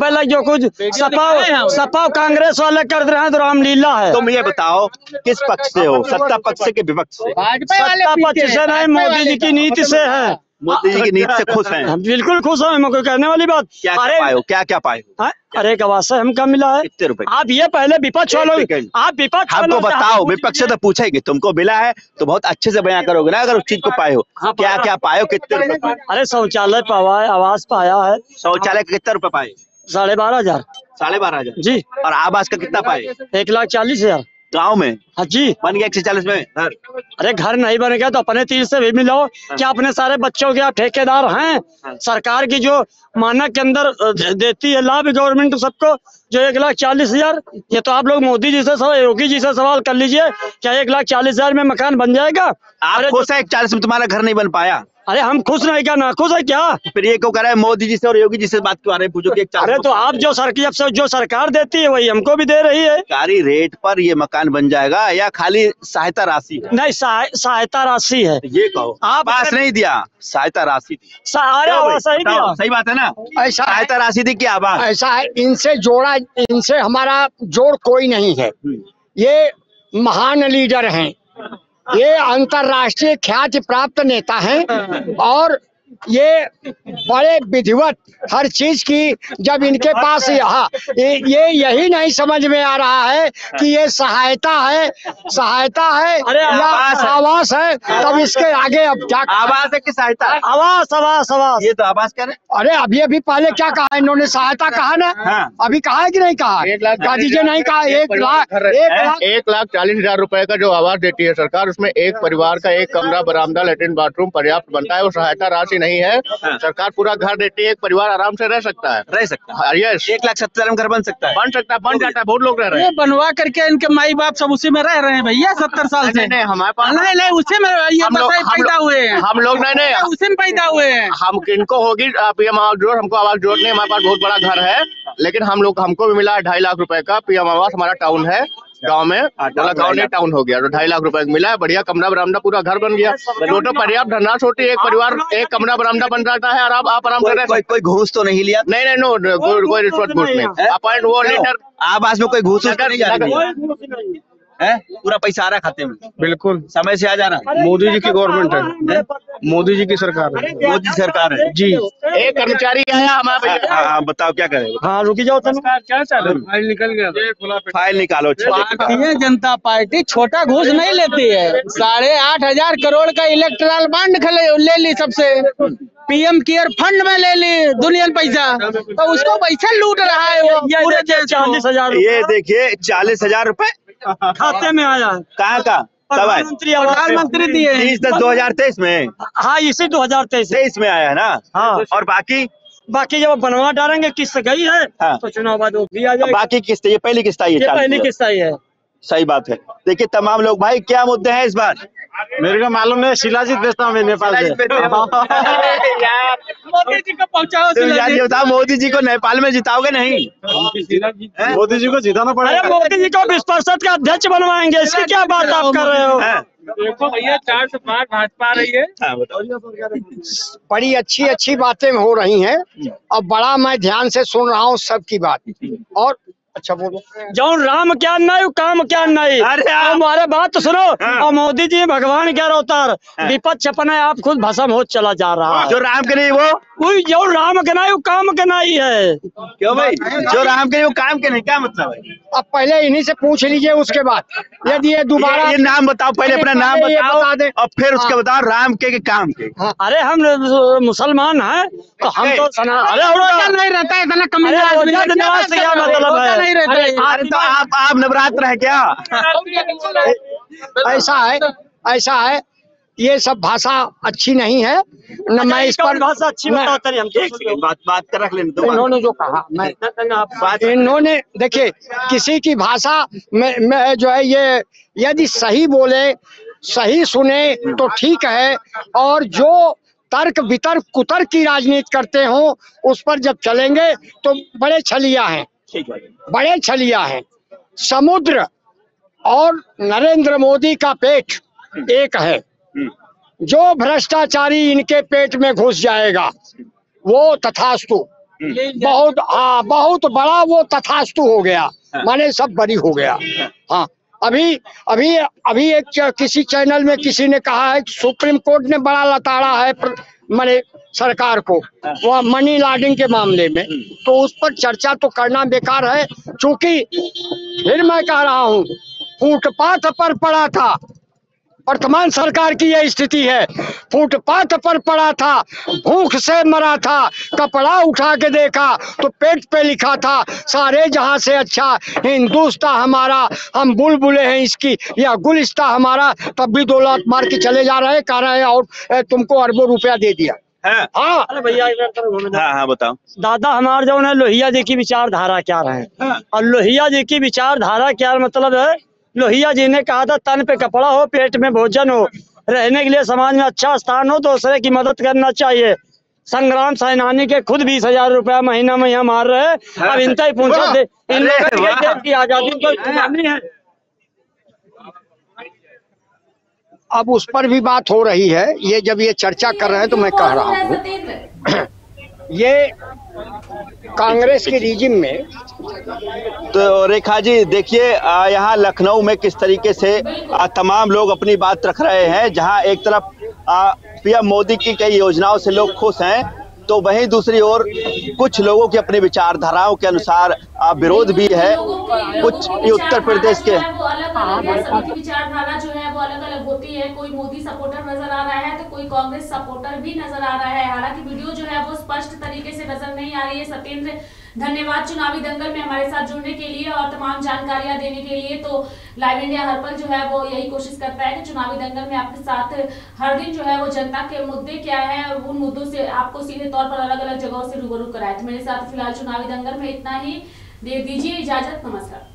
लग जो कुछ सपा कांग्रेस वाले कर रहे हैं तो रामलीला है। तुम ये बताओ किस पक्ष से हो, सत्ता पक्ष से कि विपक्ष से? सत्ता पक्ष से नहीं, मोदी जी की नीति से है। मोदी जी की नीति से खुश हैं? हम बिल्कुल खुश हैं, मैं कोई कहने वाली बात। क्या पाए हो, क्या पाए हो? अरे एक आवाज से हमका मिला है। कितने रुपए? आप ये पहले विपक्ष वालों, आप विपक्ष हमको बताओ, विपक्ष से तो पूछेगी, तुमको मिला है तो बहुत अच्छे से बयान करोगे ना अगर उस चीज को पाए हो। क्या क्या पाए हो, कितने रुपए? अरे शौचालय पाया है, आवास पाया है। शौचालय के कितने रुपए पाए? 12,500। 12,500 जी। और आवास का कितना पाए? 1,40,000 गाँव में। हाँ जी। बन गया 140 में घर? अरे घर नहीं बनेगा तो अपने तीर से भी मिलो। क्या अपने सारे बच्चों के आप ठेकेदार हैं? सरकार की जो मानक के अंदर देती है लाभ गवर्नमेंट सबको, जो 1,40,000, ये तो आप लोग मोदी जी से, योगी जी से सवाल कर लीजिए, क्या 1,40,000 में मकान बन जाएगा? आप खुश है 1,40 में तुम्हारा घर नहीं बन पाया? अरे हम खुश नहीं, क्या ना खुश है क्या? फिर ये क्यों कर रहे हैं मोदी जी से और योगी जी से बात क्यों आ रहे हैं? पूछो कि अरे तो आप जो सरकार देती है वही हमको भी दे रही है। सरकारी रेट पर ये मकान बन जाएगा या खाली सहायता राशि? नहीं, सहायता राशि है। ये कहो, आप आवास नहीं दिया, सहायता राशि थी। सही दिया, सही बात है ना? ऐसा सहायता राशि थी क्या आवास? ऐसा है, इनसे हमारा जोड़ कोई नहीं है। ये महान लीडर हैं, ये अंतर्राष्ट्रीय ख्याति प्राप्त नेता हैं और ये बड़े विधिवत हर चीज की, जब इनके पास ये यही नहीं समझ में आ रहा है कि ये सहायता है या आवास है, तब इसके आगे अब क्या? आवास है कि सहायता? आवास। ये तो आवास कह रहे। अरे अभी पहले क्या कहा इन्होंने? सहायता कहा ना? हाँ। अभी कहा है कि नहीं कहा? 1,40,000 दीजिए, नहीं कहा। 1,40,000 रुपए का जो आवास देती है सरकार, उसमें एक परिवार का एक कमरा, बरामदा, लेटरिन, बाथरूम पर्याप्त बनता है। वो सहायता राशि नहीं है। सरकार पूरा घर देती है, एक परिवार आराम से रह सकता है। यस, 1,70,000 में घर बन सकता है? बन जाता है। बहुत लोग रह रहे हैं। बनवा करके इनके माई बाप सब उसी में रह रहे हैं भैया 70 साल से। नहीं, हमारे पास नहीं उसी में ये पैदा हुए हैं हम लोग। नहीं उसी में पैदा हुए हैं। हम किनको होगी पीएम आवास जरूर, हमको आवास जरूरत नहीं। हमारे पास बहुत बड़ा घर है, लेकिन हमको भी मिला 2.5 लाख रुपए का पीएम आवास। हमारा टाउन है, गांव में, गांव नहीं टाउन हो गया, तो 2.5 लाख रुपए मिला है। बढ़िया कमरा बरामदा, पूरा घर बन गया। टोटल पर्याप्त धनराश होती है, एक परिवार एक कमरा बरामदा बन जाता है और आप आराम से कोई घूस तो नहीं लिया? नहीं, कोई रिश्वत घूस नहीं। अपॉइंट वो लीडर आवास में कोई घूस नहीं जा रही है? पूरा पैसा आ रहा है खाते में? बिल्कुल समय से आ जा रहा है। मोदी जी की गवर्नमेंट है, मोदी जी की सरकार है। मोदी सरकार है जी। एक कर्मचारी आया हमारे। हाँ बताओ क्या करें? हाँ रुकी जाओ, क्या चालू? फाइल निकल गया। फाइल निकालो। भारतीय जनता पार्टी छोटा घूस नहीं लेती है। 8,500 करोड़ का इलेक्ट्रल बॉन्ड ले ली सबसे, पीएम केयर फंड में ले ली दुनिया पैसा, तो उसको पैसा लूट रहा है वो पूरे 40,000। ये देखिए 40,000 रुपए खाते में आया है। कहाँ का? प्रधानमंत्री दिए 30/10/2023 में। हाँ, इसी 2023 में आया है ना? हाँ। और बाकी जब बनवा डालेंगे, किस्त गई है तो चुनाव बाद वो भी आ जाएगा। बाकी किस्त, ये पहली किस्त आई है? पहली किस्त आई है। सही बात है। देखिए तमाम लोग, भाई क्या मुद्दे हैं इस बार? मेरे को मालूम है, शिलाजीत भेजता हूँ मैं नेपाल से। मोदी जी को पहुँचाओ। बताओ, मोदी जी को नेपाल में जिताओगे नहीं? मोदी जी को जिताना पड़ेगा। अरे मोदी जी को विश्व परिषद का अध्यक्ष बनवाएंगे, इसकी क्या बात आप कर रहे हो? देखो भैया 4 से 5 भाजपा आ रही है। बड़ी अच्छी बातें हो रही हैं और बड़ा मैं ध्यान से सुन रहा हूँ सबकी बात। और अच्छा बोलो। जौन राम क्या नहीं, काम क्या नहीं। अरे हमारे बात तो सुनो। और मोदी जी भगवान क्या अवतार, विपक्ष अपने आप खुद भस्म हो चला जा रहा है। जो राम के नहीं वो जो राम के नहीं, वो काम के नहीं है। क्यों भाई? जो राम के नहीं वो काम के नहीं, क्या मतलब है? अब पहले इन्हीं से पूछ लीजिए, उसके बाद यदि ये दोबारा ये नाम बताओ, पहले अपना नाम बताओ और फिर उसके बताओ राम के काम के। अरे हम मुसलमान हैं तो हम तो अरे नहीं रहता है इतना कम। क्या मतलब है? अरे तो आप नवरात्र है क्या? ऐसा है, ये सब भाषा अच्छी नहीं है न। मैं इस पर भाषा अच्छी बताते नहीं, हम बात कर रख लें। इन्होंने जो कहा, इन्होंने देखिए, किसी की भाषा में जो है, ये यदि सही बोले, सही सुने तो ठीक है, और जो तर्क वितर्क कुतर्क की राजनीति करते हो उस पर जब चलेंगे तो बड़े छलिया हैं, बड़े छलिया हैं। समुद्र और नरेंद्र मोदी का पेट एक है। जो भ्रष्टाचारी इनके पेट में घुस जाएगा वो तथास्तु, बहुत बड़ा वो तथास्तु हो गया, माने सब बरी हो गया। हाँ, अभी एक किसी चैनल में किसी ने कहा है कि सुप्रीम कोर्ट ने बड़ा लताड़ा है मैंने सरकार को वह मनी लॉन्ड्रिंग के मामले में, तो उस पर चर्चा तो करना बेकार है, क्योंकि फिर मैं कह रहा हूँ फुटपाथ पर पड़ा था। वर्तमान सरकार की यह स्थिति है, फुटपाथ पर पड़ा था, भूख से मरा था, कपड़ा उठा के देखा तो पेट पे लिखा था सारे जहां से अच्छा हिंदुस्तान हमारा, हम बुलबुले हैं इसकी, या गुलिस्ता हमारा, तब भी 2 लाख मार के चले जा रहे हैं, कह रहे हैं और तुमको अरबों रुपया दे दिया। हाँ अरे भैया हाँ बताओ। दादा हमारे जो है लोहिया जी की विचारधारा क्या रहे, और लोहिया जी की विचारधारा क्या मतलब है, लोहिया जी ने कहा था तन पे कपड़ा हो, पेट में भोजन हो, रहने के लिए समाज में अच्छा स्थान हो, दूसरे की मदद करना चाहिए। संग्राम सेनानी के खुद 20,000 रुपया महीना में यहाँ मार रहे हैं। अब इनका ही पूछा इन देश की आजादी को है। अब उस पर भी बात हो रही है, ये जब ये चर्चा कर रहे हैं तो मैं कह रहा हूँ ये कांग्रेस के रिजिम में। तो रेखा जी देखिए यहाँ लखनऊ में किस तरीके से तमाम लोग अपनी बात रख रहे हैं, जहाँ एक तरफ पीएम मोदी की कई योजनाओं से लोग खुश हैं, तो वहीं दूसरी ओर कुछ लोगों की अपनी विचारधाराओं के अनुसार विरोध भी है। कुछ उत्तर प्रदेश के सबकी विचारधारा जो है वो अलग अलग होती है। कोई मोदी सपोर्टर नजर आ रहा है तो कोई कांग्रेस सपोर्टर भी नजर आ रहा है। हालांकि वीडियो जो है वो स्पष्ट तरीके से नजर नहीं आ रही है। सत्येंद्र धन्यवाद चुनावी दंगल में हमारे साथ जुड़ने के लिए और तमाम जानकारियां देने के लिए। तो लाइव इंडिया हर पल जो है वो यही कोशिश करता है कि चुनावी दंगल में आपके साथ हर दिन जो है वो जनता के मुद्दे क्या है और उन मुद्दों से आपको सीधे तौर पर अलग अलग जगहों से रूबरू कराए। तो मेरे साथ फिलहाल चुनावी दंगल में इतना ही, दे दीजिए इजाजत, नमस्कार।